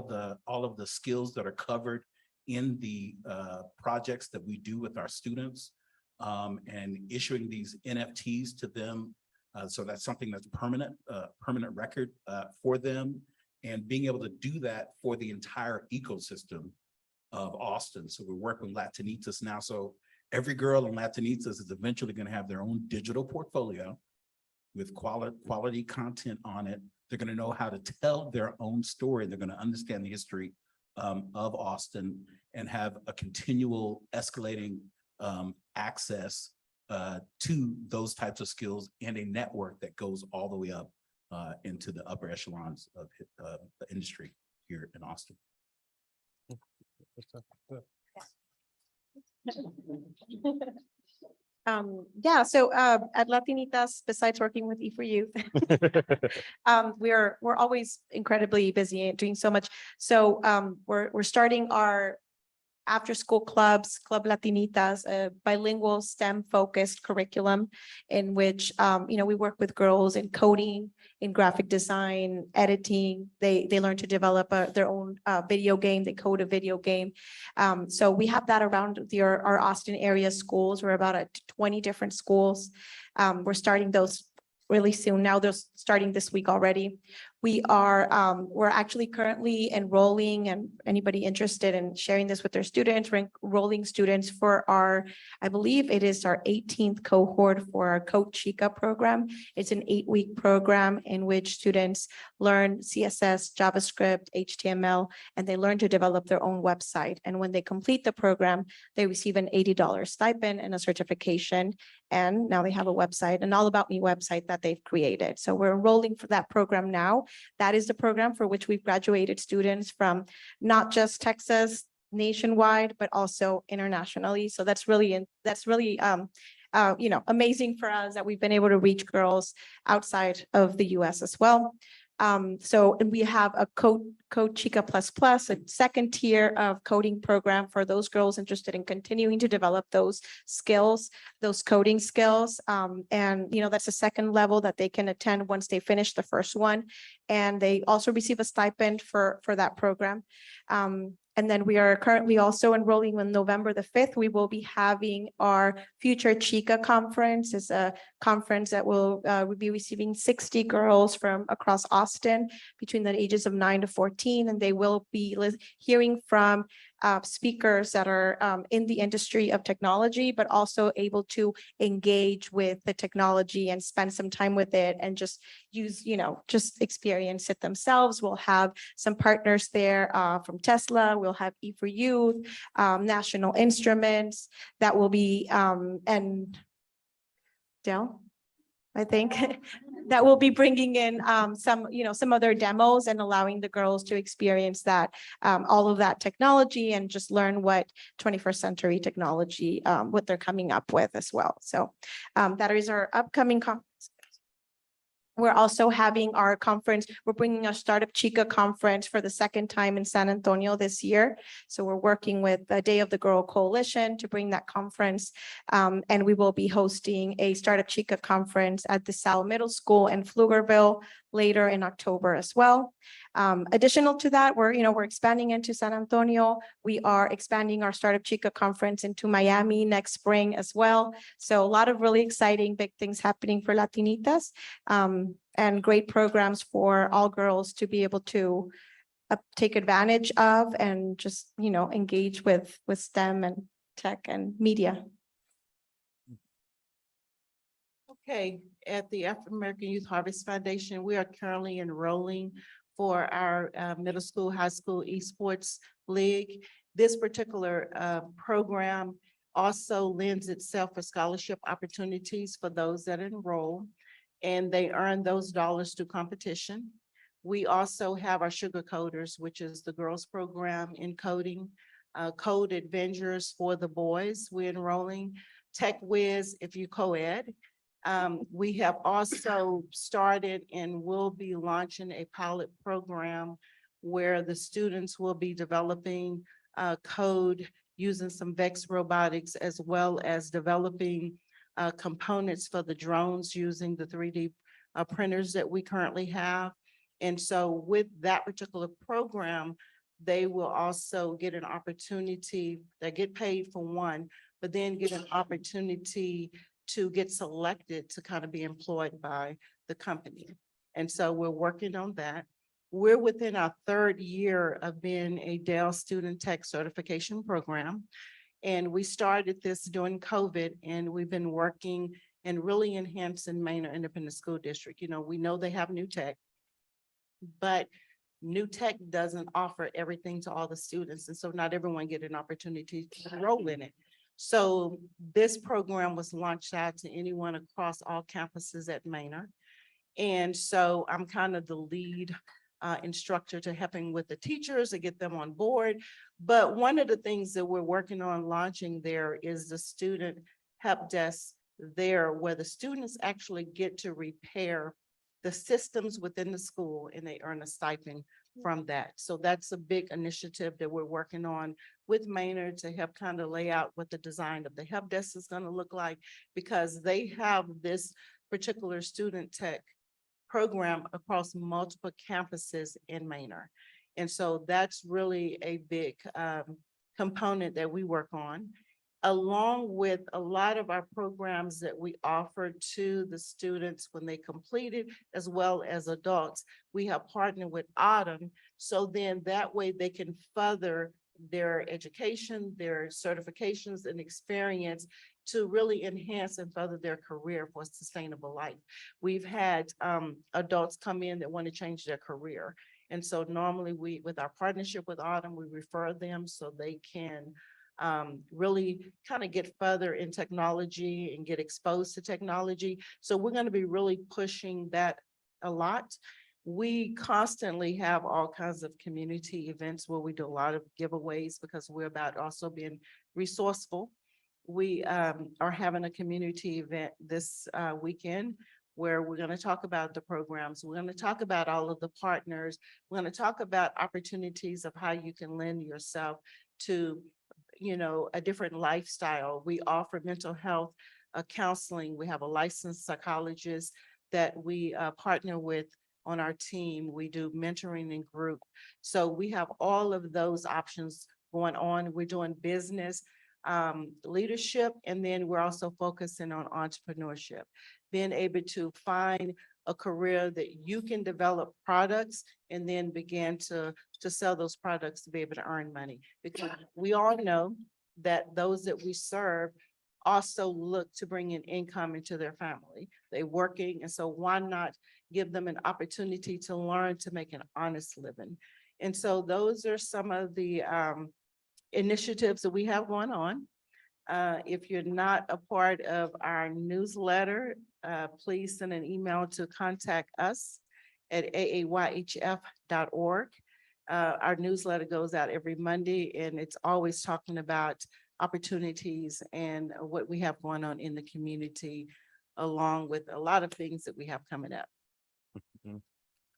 of the skills that are covered in the projects that we do with our students, and issuing these NFTs to them. So that's something that's permanent record for them, and being able to do that for the entire ecosystem of Austin. So we're working with Latinitas now. So every girl in Latinitas is eventually going to have their own digital portfolio with quality content on it. They're going to know how to tell their own story. They're going to understand the history of Austin and have a continual escalating access to those types of skills and a network that goes all the way up into the upper echelons of the industry here in Austin. So at Latinitas, besides working with E4 Youth, we're always incredibly busy and doing so much. So we're starting our after-school clubs, Club Latinitas, a bilingual STEM-focused curriculum in which, we work with girls in coding, in graphic design, editing. They learn to develop their own video game. They code a video game. So we have that around our Austin area schools. We're about at 20 different schools. We're starting those really soon. Now they're starting this week already. We're actually currently enrolling, and anybody interested in sharing this with their students, we're enrolling students for I believe it is our 18th cohort for our Code Chica program. It's an 8-week program in which students learn CSS, JavaScript, HTML, and they learn to develop their own website. And when they complete the program, they receive an $80 stipend and a certification. And now they have a website, an All About Me website that they've created. So we're enrolling for that program now. That is the program for which we've graduated students from not just Texas, nationwide, but also internationally. So that's really amazing for us that we've been able to reach girls outside of the US as well. And we have a Code Chica Plus Plus, a second tier of coding program for those girls interested in continuing to develop those skills, those coding skills. That's a second level that they can attend once they finish the first one. And they also receive a stipend for that program. And then we are currently also enrolling on November the 5th. We will be having our Future Chica Conference. It's a conference that will be receiving 60 girls from across Austin between the ages of 9 to 14. And they will be hearing from speakers that are in the industry of technology, but also able to engage with the technology and spend some time with it and just use, just experience it themselves. We'll have some partners there from Tesla. We'll have E4Youth, National Instruments that will be, and Dell, I think, that will be bringing in some other demos and allowing the girls to experience that, all of that technology and just learn what 21st century technology, what they're coming up with as well. So that is our upcoming conference. We're also having our conference. We're bringing a Startup Chica conference for the second time in San Antonio this year. So we're working with the Day of the Girl Coalition to bring that conference. And we will be hosting a Startup Chica conference at the Sal Middle School in Pflugerville later in October as well. Additional to that, we're expanding into San Antonio. We are expanding our Startup Chica conference into Miami next spring as well. So a lot of really exciting big things happening for Latinitas, and great programs for all girls to be able to take advantage of and just, engage with STEM and tech and media. Okay, at the African American Youth Harvest Foundation, we are currently enrolling for our middle school, high school esports league. This particular program also lends itself for scholarship opportunities for those that enroll, and they earn those dollars through competition. We also have our Sugar Coders, which is the girls program in coding, Code Adventures for the boys. We're enrolling Tech Whiz if you co-ed. We have also started and will be launching a pilot program where the students will be developing code using some Vex robotics, as well as developing components for the drones using the 3D printers that we currently have. And so with that particular program, they will also get an opportunity, they get paid for one, but then get an opportunity to get selected to kind of be employed by the company. And so we're working on that. We're within our third year of being a Dell Student Tech Certification Program. And we started this during COVID, and we've been working and really enhancing Manor Independent School District. We know they have new tech, but new tech doesn't offer everything to all the students. And so not everyone get an opportunity to enroll in it. So this program was launched out to anyone across all campuses at Manor. And so I'm kind of the lead instructor to helping with the teachers to get them on board. But one of the things that we're working on launching there is the student help desk there, where the students actually get to repair the systems within the school, and they earn a stipend from that. So that's a big initiative that we're working on with Maynard to help kind of lay out what the design of the help desk is going to look like, because they have this particular student tech program across multiple campuses in Maynard. And so that's really a big component that we work on, along with a lot of our programs that we offer to the students when they complete it, as well as adults. We have partnered with Autumn, so then that way they can further their education, their certifications and experience to really enhance and further their career for sustainable life. We've had adults come in that want to change their career. And so normally with our partnership with Autumn, we refer them so they can really kind of get further in technology and get exposed to technology. So we're going to be really pushing that a lot. We constantly have all kinds of community events where we do a lot of giveaways because we're about also being resourceful. We are having a community event this weekend where we're going to talk about the programs. We're going to talk about all of the partners. We're going to talk about opportunities of how you can lend yourself to, you know, a different lifestyle. We offer mental health counseling. We have a licensed psychologist that we partner with on our team. We do mentoring in group. So we have all of those options going on. We're doing business leadership, and then we're also focusing on entrepreneurship, being able to find a career that you can develop products and then begin to sell those products to be able to earn money. Because we all know that those that we serve also look to bring in income into their family. They're working, and so why not give them an opportunity to learn to make an honest living? And so those are some of the initiatives that we have going on. If you're not a part of our newsletter, please send an email to contact us at aayhf.org. Our newsletter goes out every Monday, and it's always talking about opportunities and what we have going on in the community, along with a lot of things that we have coming up.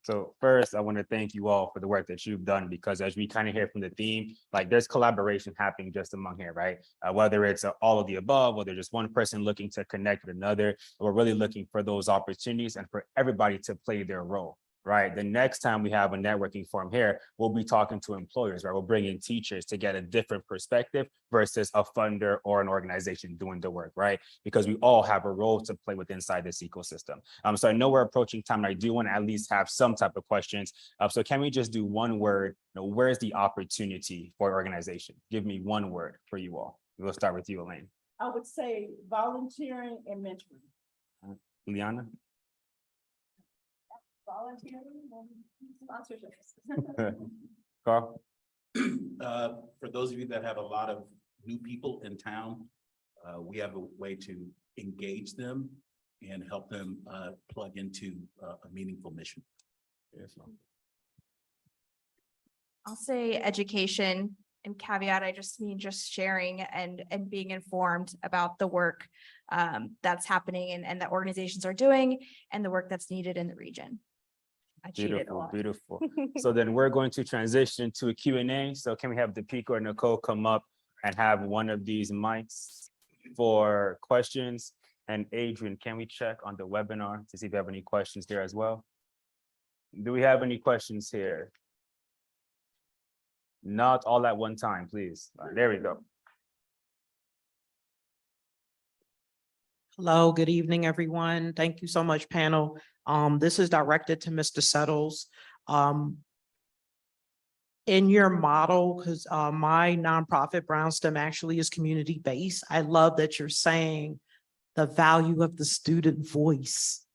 So first, I want to thank you all for the work that you've done, because as we kind of hear from the theme, like there's collaboration happening just among here, right? Whether it's all of the above, whether just one person looking to connect with another, we're really looking for those opportunities and for everybody to play their role. Right. The next time we have a networking forum here, we'll be talking to employers, right? We'll bring in teachers to get a different perspective versus a funder or an organization doing the work, right? Because we all have a role to play with inside this ecosystem. So I know we're approaching time, and I do want to at least have some type of questions. So can we just do one word? You know, where's the opportunity for organization? Give me one word for you all. We'll start with you, Elaine. I would say volunteering and mentoring. Liliana? Volunteering and sponsorships. Carl? For those of you that have a lot of new people in town, we have a way to engage them and help them plug into a meaningful mission. Yes. I'll say education, and caveat, I just mean just sharing and being informed about the work that's happening and that organizations are doing and the work that's needed in the region. I cheated a Beautiful, lot. beautiful. So then we're going to transition to a Q&A. So can we have Deepika or Nicole come up and have one of these mics for questions? And Adrian, can we check on the webinar to see if we have any questions there as well? Do we have any questions here? Not all at one time, please. There we go. Hello, good evening, everyone. Thank you so much, panel. This is directed to Mr. Settles. In your model, because my nonprofit Brownstem actually is community-based, I love that you're saying the value of the student voice,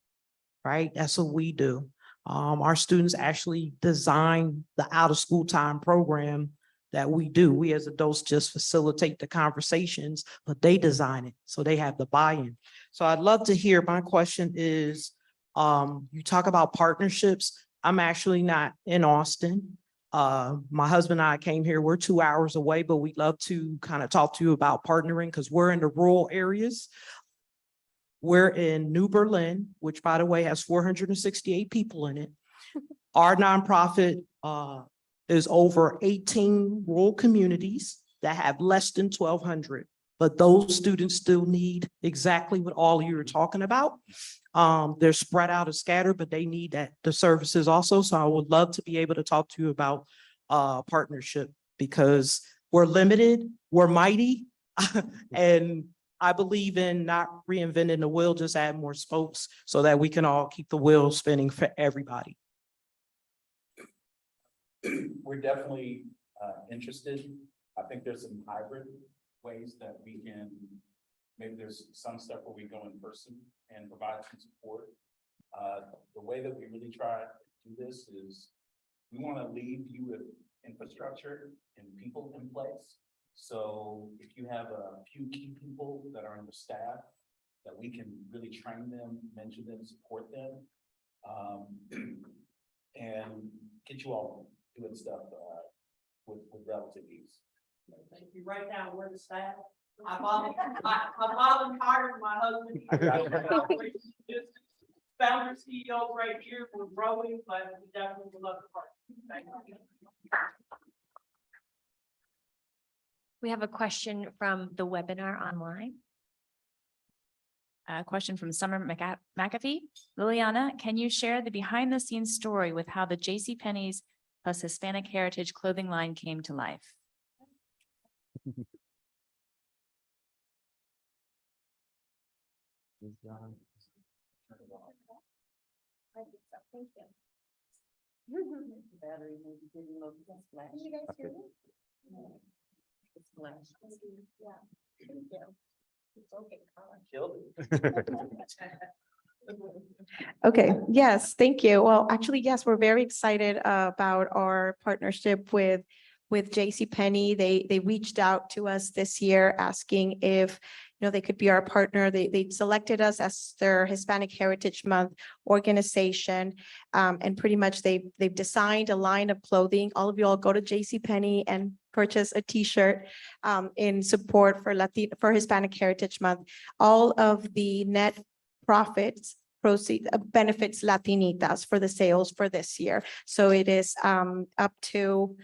right? That's what we do. Our students actually design the out-of-school time program that we do. We as adults just facilitate the conversations, but they design it, so they have the buy-in. So I'd love to hear, my question is, you talk about partnerships. I'm actually not in Austin. My husband and I came here, we're 2 hours away, but we'd love to kind of talk to you about partnering because we're in the rural areas. We're in New Berlin, which by the way has 468 people in it. Our nonprofit is over 18 rural communities that have less than 1,200. But those students still need exactly what all you were talking about. They're spread out and scattered, but they need the services also. So I would love to be able to talk to you about partnership, because we're limited, we're mighty. And I believe in not reinventing the wheel, just add more spokes so that we can all keep the wheel spinning for everybody. We're definitely interested. I think there's some hybrid ways that we can, maybe there's some stuff where we go in person and provide some support. The way that we really try to do this is we want to leave you with infrastructure and people in place. So if you have a few key people that are in the staff, that we can really train them, mentor them, support them, and get you all doing stuff with relative ease. Thank you. Right now, we're the staff. I volunteered my husband. Founder CEO right here, we're growing, but we definitely love the part. Thank you. We have a question from the webinar online. A question from Summer McAfee. Liliana, can you share the behind the scenes story with how the JCPenney's plus Hispanic Heritage clothing line came to life? Okay, yes, thank you. Well, actually, yes, we're very excited about our partnership with JCPenney. They reached out to us this year asking if, they could be our partner. They selected us as their Hispanic Heritage Month organization. And pretty much they've designed a line of clothing. All of you all go to JCPenney and purchase a t-shirt in support for Hispanic Heritage Month. All of the net profits benefits Latinitas for the sales for this year. So it is up to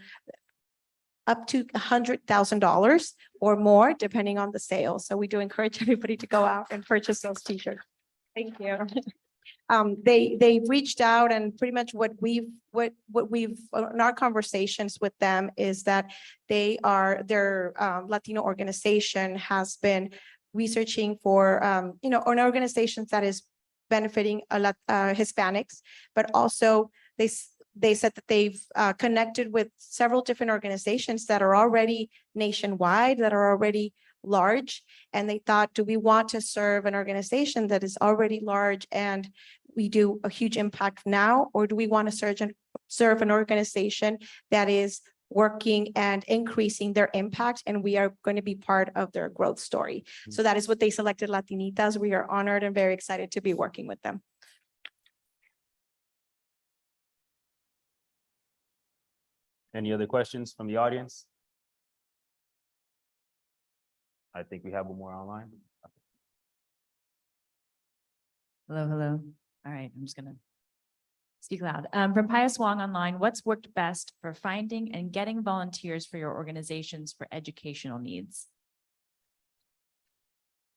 $100,000 or more, depending on the sale. So we do encourage everybody to go out and purchase those t-shirts. Thank you. They reached out, and pretty much what we've in our conversations with them is that their Latino organization has been researching for an organization that is benefiting Hispanics, but also they said that they've connected with several different organizations that are already nationwide, that are already large. And they thought, do we want to serve an organization that is already large and we do a huge impact now? Or do we want to serve an organization that is working and increasing their impact, and we are going to be part of their growth story? So that is what they selected Latinitas. We are honored and very excited to be working with them. Any other questions from the audience? I think we have one more online. Hello. All right, I'm just gonna speak loud. From Pius Wong online, what's worked best for finding and getting volunteers for your organizations for educational needs?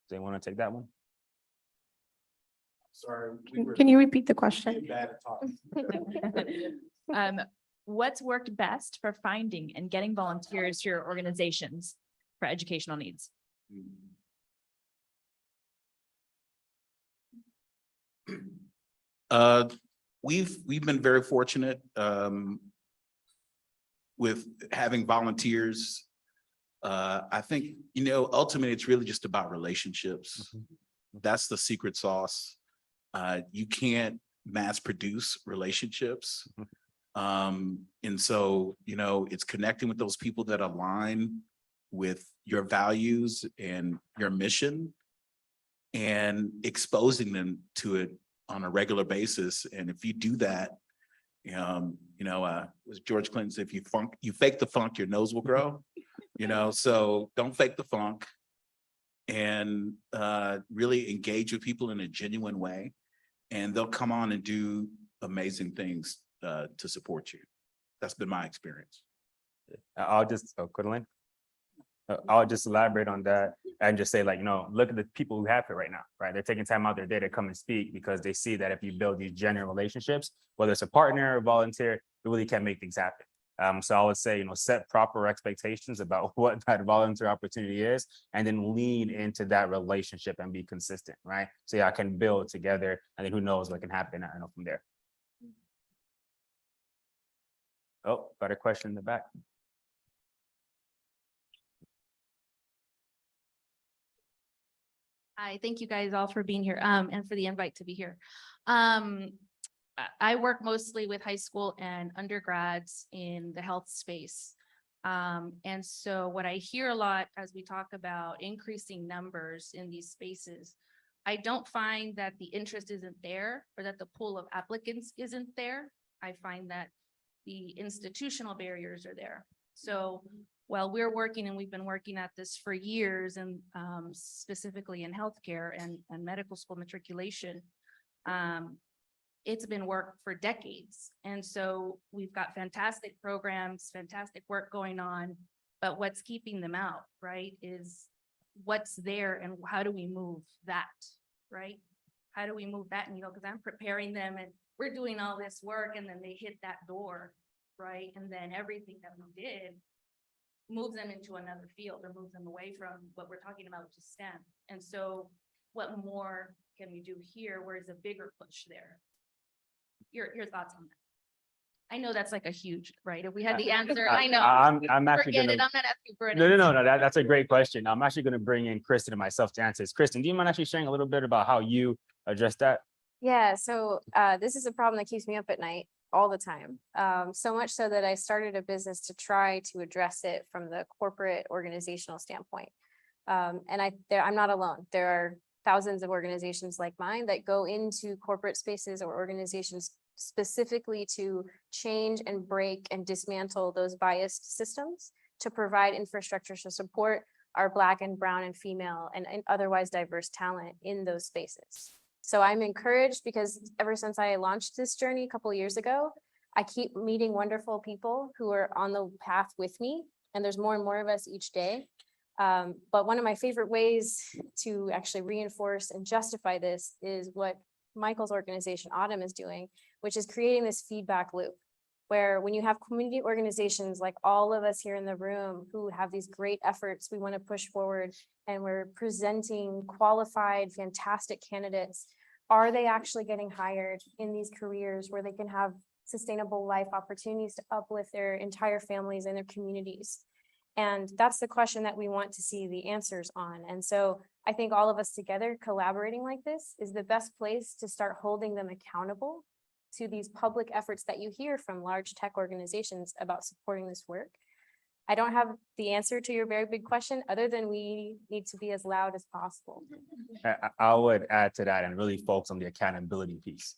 Does anyone want to take that one? Sorry. Can you repeat the question? Bad at talking. What's worked best for finding and getting volunteers to your organizations for educational needs? We've been very fortunate with having volunteers. I think, ultimately, it's really just about relationships. That's the secret sauce. You can't mass produce relationships. And so, it's connecting with those people that align with your values and your mission and exposing them to it on a regular basis. And if you do that, was George Clinton said, if you fake the funk, your nose will grow, so don't fake the funk, and really engage with people in a genuine way, and they'll come on and do amazing things. to support you. That's been my experience. I'll just, Elaine? I'll just elaborate on that and just say, like, you know, look at the people who have it right now, right? They're taking time out of their day to come and speak because they see that if you build these genuine relationships, whether it's a partner or volunteer, it really can make things happen. So I would say, you know, set proper expectations about what that volunteer opportunity is, and then lean into that relationship and be consistent, right? So yeah, I can build together, and then who knows what can happen, I know, from there. Oh, got a question in the back. Hi, thank you guys all for being here, and for the invite to be here. I work mostly with high school and undergrads in the health space. And so what I hear a lot as we talk about increasing numbers in these spaces, I don't find that the interest isn't there or that the pool of applicants isn't there. I find that the institutional barriers are there. So while we're working, and we've been working at this for years, and specifically in healthcare and medical school matriculation, it's been work for decades. And so we've got fantastic programs, fantastic work going on, but what's keeping them out, right, is what's there and how do we move that, right? How do we move that needle? Because I'm preparing them and we're doing all this work and then they hit that door, right? And then everything that we did moves them into another field or moves them away from what we're talking about, which is STEM. And so what more can we do here? Where's a bigger push there? Your thoughts on that? I know that's like a huge, right? If we had the answer, I know. I'm actually Forget gonna. it. I'm not asking for it. No. That's a great question. I'm actually going to bring in Kristen and myself to answer this. Kristen, do you mind actually sharing a little bit about how you address that? Yeah, so this is a problem that keeps me up at night all the time. So much so that I started a business to try to address it from the corporate organizational standpoint. And I'm not alone. There are thousands of organizations like mine that go into corporate spaces or organizations specifically to change and break and dismantle those biased systems to provide infrastructure to support our Black and brown and female and otherwise diverse talent in those spaces. So I'm encouraged because ever since I launched this journey a couple of years ago, I keep meeting wonderful people who are on the path with me, and there's more and more of us each day. But one of my favorite ways to actually reinforce and justify this is what Michael's organization, Autumn, is doing, which is creating this feedback loop, where when you have community organizations like all of us here in the room who have these great efforts we want to push forward, and we're presenting qualified, fantastic candidates, are they actually getting hired in these careers where they can have sustainable life opportunities to uplift their entire families and their communities? And that's the question that we want to see the answers on. And so I think all of us together collaborating like this is the best place to start holding them accountable to these public efforts that you hear from large tech organizations about supporting this work. I don't have the answer to your very big question other than we need to be as loud as possible. I would add to that and really focus on the accountability piece.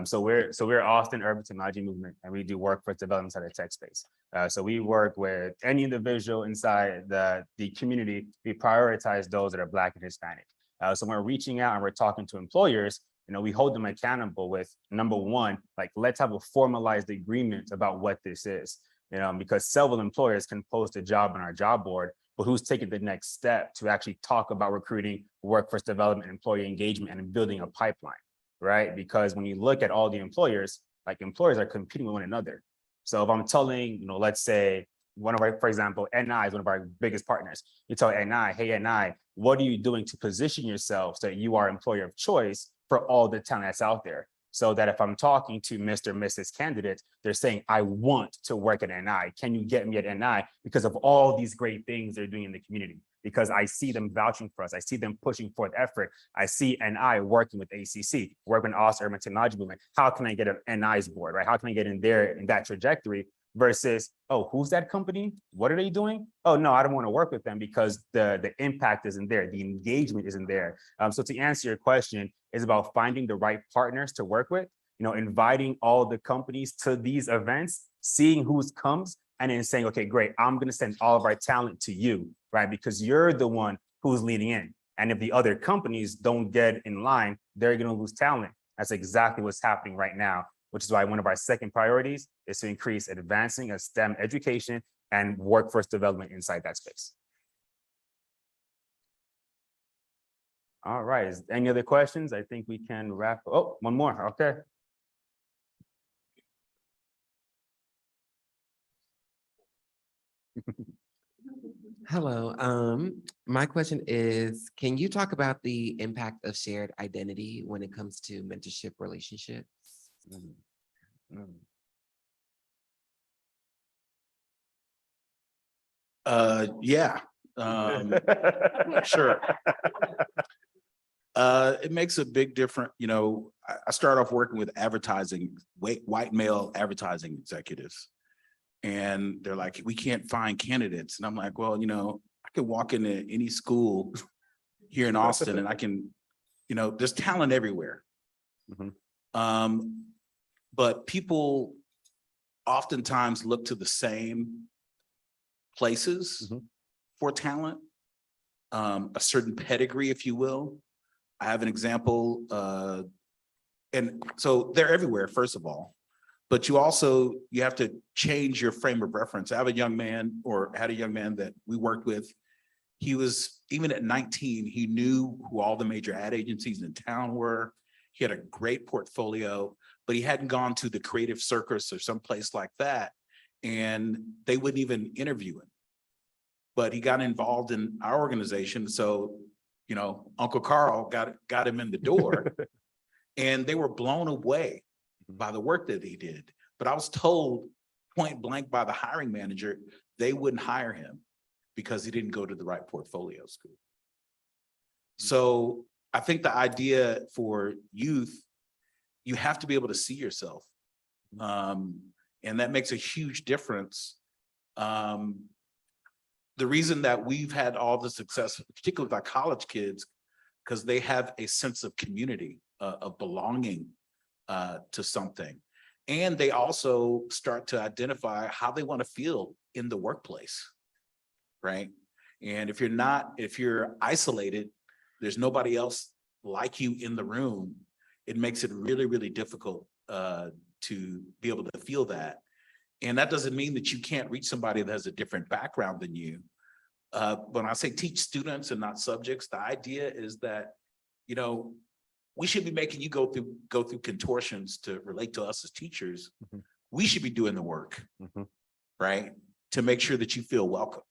So we're Austin Urban Technology Movement, and we do workforce development inside the tech space. So we work with any individual inside the community. We prioritize those that are Black and Hispanic. So when we're reaching out and we're talking to employers, you know, we hold them accountable with, number one, like, let's have a formalized agreement about what this is. You know, because several employers can post a job on our job board, but who's taking the next step to actually talk about recruiting, workforce development, employee engagement, and building a pipeline, right? Because when you look at all the employers, like, employers are competing with one another. So if I'm telling, you know, let's say for example, NI is one of our biggest partners. You tell NI, hey, NI, what are you doing to position yourself so that you are employer of choice for all the talent that's out there? So that if I'm talking to Mr. and Mrs. candidate, they're saying, I want to work at NI. Can you get me at NI? Because of all these great things they're doing in the community. Because I see them vouching for us. I see them pushing forth effort. I see NI working with ACC, working with Austin Urban Technology Movement. How can I get an NI's board, right? How can I get in there in that trajectory versus, oh, who's that company? What are they doing? Oh, no, I don't want to work with them because the impact isn't there. The engagement isn't there. So to answer your question, it's about finding the right partners to work with, you know, inviting all the companies to these events, seeing who's comes, and then saying, okay, great, I'm going to send all of our talent to you, right? Because you're the one who's leading in. And if the other companies don't get in line, they're going to lose talent. That's exactly what's happening right now which is why one of our second priorities is to increase advancing of STEM education and workforce development inside that space. All right, is any other questions? I think we can wrap. Oh, one more, okay. Hello, my question is, can you talk about the impact of shared identity when it comes to mentorship relationships? Yeah, sure. It makes a big difference. You know, I started off working with advertising, white male advertising executives. And they're like, we can't find candidates. And I'm like, well, you know, I could walk into any school here in Austin and I can, you know, there's talent everywhere. But people oftentimes look to the same places for talent, a certain pedigree, if you will. I have an example, and so they're everywhere, first of all. But you have to change your frame of reference. I have a young man, or had a young man that we worked with. He was, even at 19, he knew who all the major ad agencies in town were. He had a great portfolio, but he hadn't gone to the Creative Circus or someplace like that. And they wouldn't even interview him. But he got involved in our organization. So, you know, Uncle Carl got him in the door. And they were blown away by the work that he did. But I was told point blank by the hiring manager, they wouldn't hire him because he didn't go to the right portfolio school. So I think the idea for youth, you have to be able to see yourself. And that makes a huge difference. The reason that we've had all the success, particularly with our college kids, because they have a sense of community, of belonging to something. And they also start to identify how they want to feel in the workplace, right? And if you're isolated, there's nobody else like you in the room, it makes it really, really difficult to be able to feel that. And that doesn't mean that you can't reach somebody that has a different background than you. When I say teach students and not subjects, the idea is that, you know, we should be making you go through contortions to relate to us as teachers. We should be doing the work, right? To make sure that you feel welcome.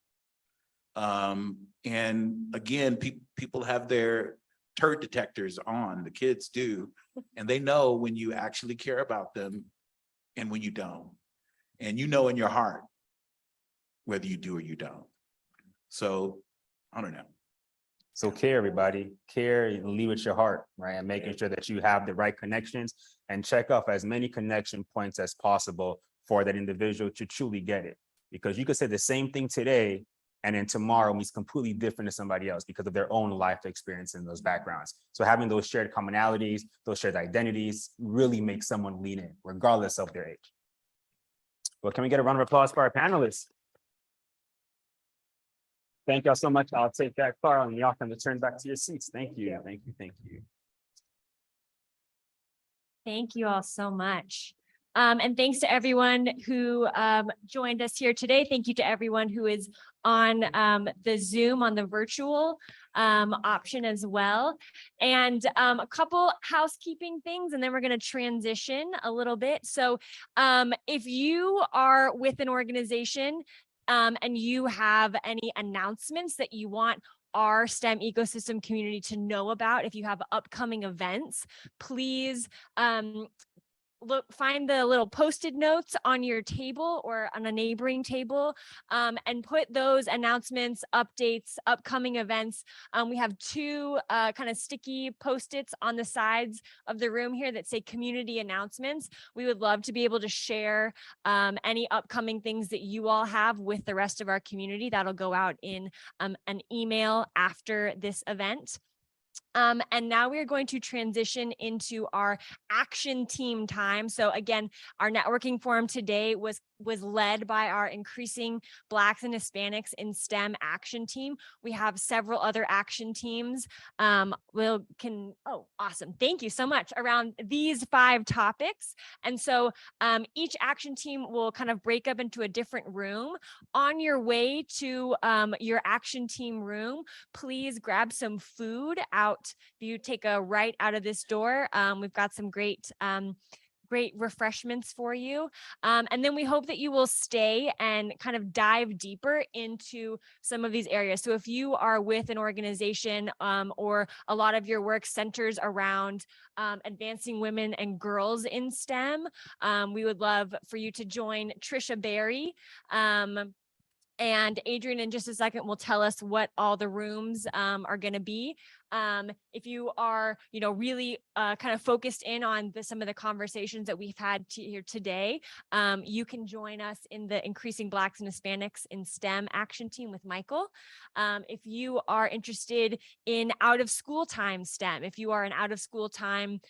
And again, people have their turd detectors on, the kids do, and they know when you actually care about them and when you don't. And you know in your heart whether you do or you don't. So I don't know. So care, everybody, care, and lead with your heart, right? And making sure that you have the right connections and check off as many connection points as possible for that individual to truly get it. Because you could say the same thing today, and then tomorrow means completely different to somebody else because of their own life experience and those backgrounds. So having those shared commonalities, those shared identities really make someone lean in, regardless of their age. Well, can we get a round of applause for our panelists? Thank y'all so much. I'll take that, Carl, and y'all can return back to your seats. Thank you. Thank you. Thank you. Thank you all so much. And thanks to everyone who joined us here today. Thank you to everyone who is on the Zoom, on the virtual option as well. And a couple housekeeping things, and then we're going to transition a little bit. So if you are with an organization and you have any announcements that you want our STEM ecosystem community to know about, if you have upcoming events, please find the little Post-it notes on your table or on a neighboring table and put those announcements, updates, upcoming events. We have two kind of sticky Post-its on the sides of the room here that say community announcements. We would love to be able to share any upcoming things that you all have with the rest of our community. That'll go out in an email after this event. And now we're going to transition into our action team time. So again, our networking forum today was was led by our Increasing Blacks and Hispanics in STEM action team. We have several other action teams. Oh, awesome. Thank you so much, around these 5 topics. And so each action team will kind of break up into a different room. On your way to your action team room, please grab some food out. If you take a right out of this door, we've got some great refreshments for you. And then we hope that you will stay and kind of dive deeper into some of these areas. So if you are with an organization or a lot of your work centers around advancing women and girls in STEM, we would love for you to join Trisha Berry. And Adrian in just a second will tell us what all the rooms are going to be. If you are, really kind of focused in on some of the conversations that we've had here today, you can join us in the Increasing Blacks and Hispanics in STEM action team with Michael. If you are interested in out of school time STEM, if you are an out of school time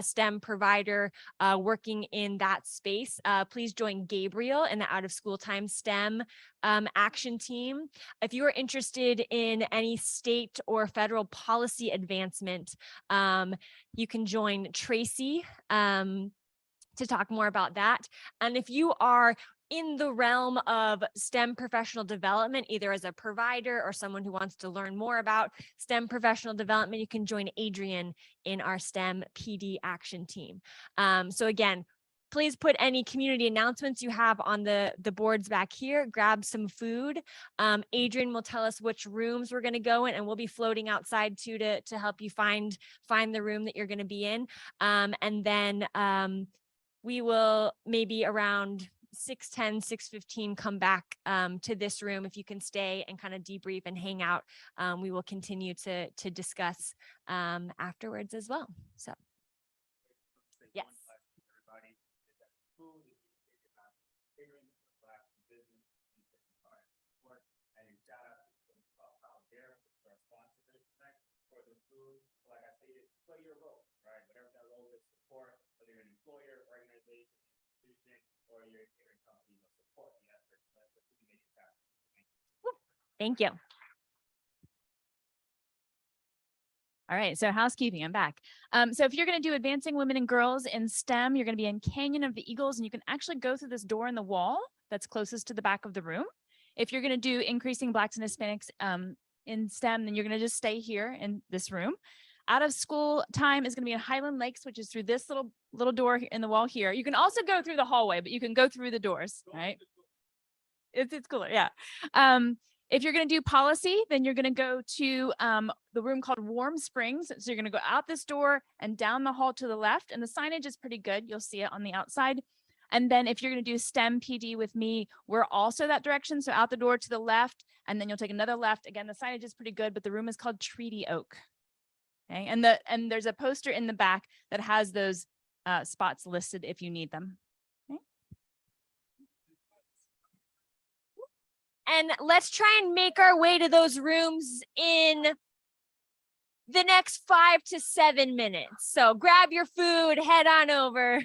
STEM provider working in that space, please join Gabriel in the out of school time STEM action team. If you are interested in any state or federal policy advancement, you can join Tracy to talk more about that. And if you are in the realm of STEM professional development, either as a provider or someone who wants to learn more about STEM professional development, you can join Adrian in our STEM PD action team. So again, please put any community announcements you have on the boards back here. Grab some food. Adrian will tell us which rooms we're going to go in, and we'll be floating outside too to help you find the room that you're going to be in. And then we will maybe around 6:10, 6:15 come back to this room. If you can stay and kind of debrief and hang out, we will continue to discuss afterwards as well. So, yes. Like I stated, play your role, right? Whatever that role is, support, whether you're an employer, organization, institution, or you're a catering company, support the effort. Let's make it happen. Thank you. All right, so housekeeping, I'm back. So if you're going to do Advancing Women and Girls in STEM, you're going to be in Canyon of the Eagles, and you can actually go through this door in the wall that's closest to the back of the room. If you're going to do Increasing Blacks and Hispanics in STEM, then you're going to just stay here in this room. Out of school time is going to be in Highland Lakes, which is through this little door in the wall here. You can also go through the hallway, but you can go through the doors, right? It's cooler, yeah. If you're going to do policy, then you're going to go to the room called Warm Springs. So you're going to go out this door and down the hall to the left, and the signage is pretty good. You'll see it on the outside. And then if you're going to do STEM PD with me, we're also that direction. So out the door to the left, and then you'll take another left. Again, the signage is pretty good, but the room is called Treaty Oak. Okay, and there's a poster in the back that has those spots listed if you need them. Okay. And let's try and make our way to those rooms in the next 5 to 7 minutes. So grab your food, head on over.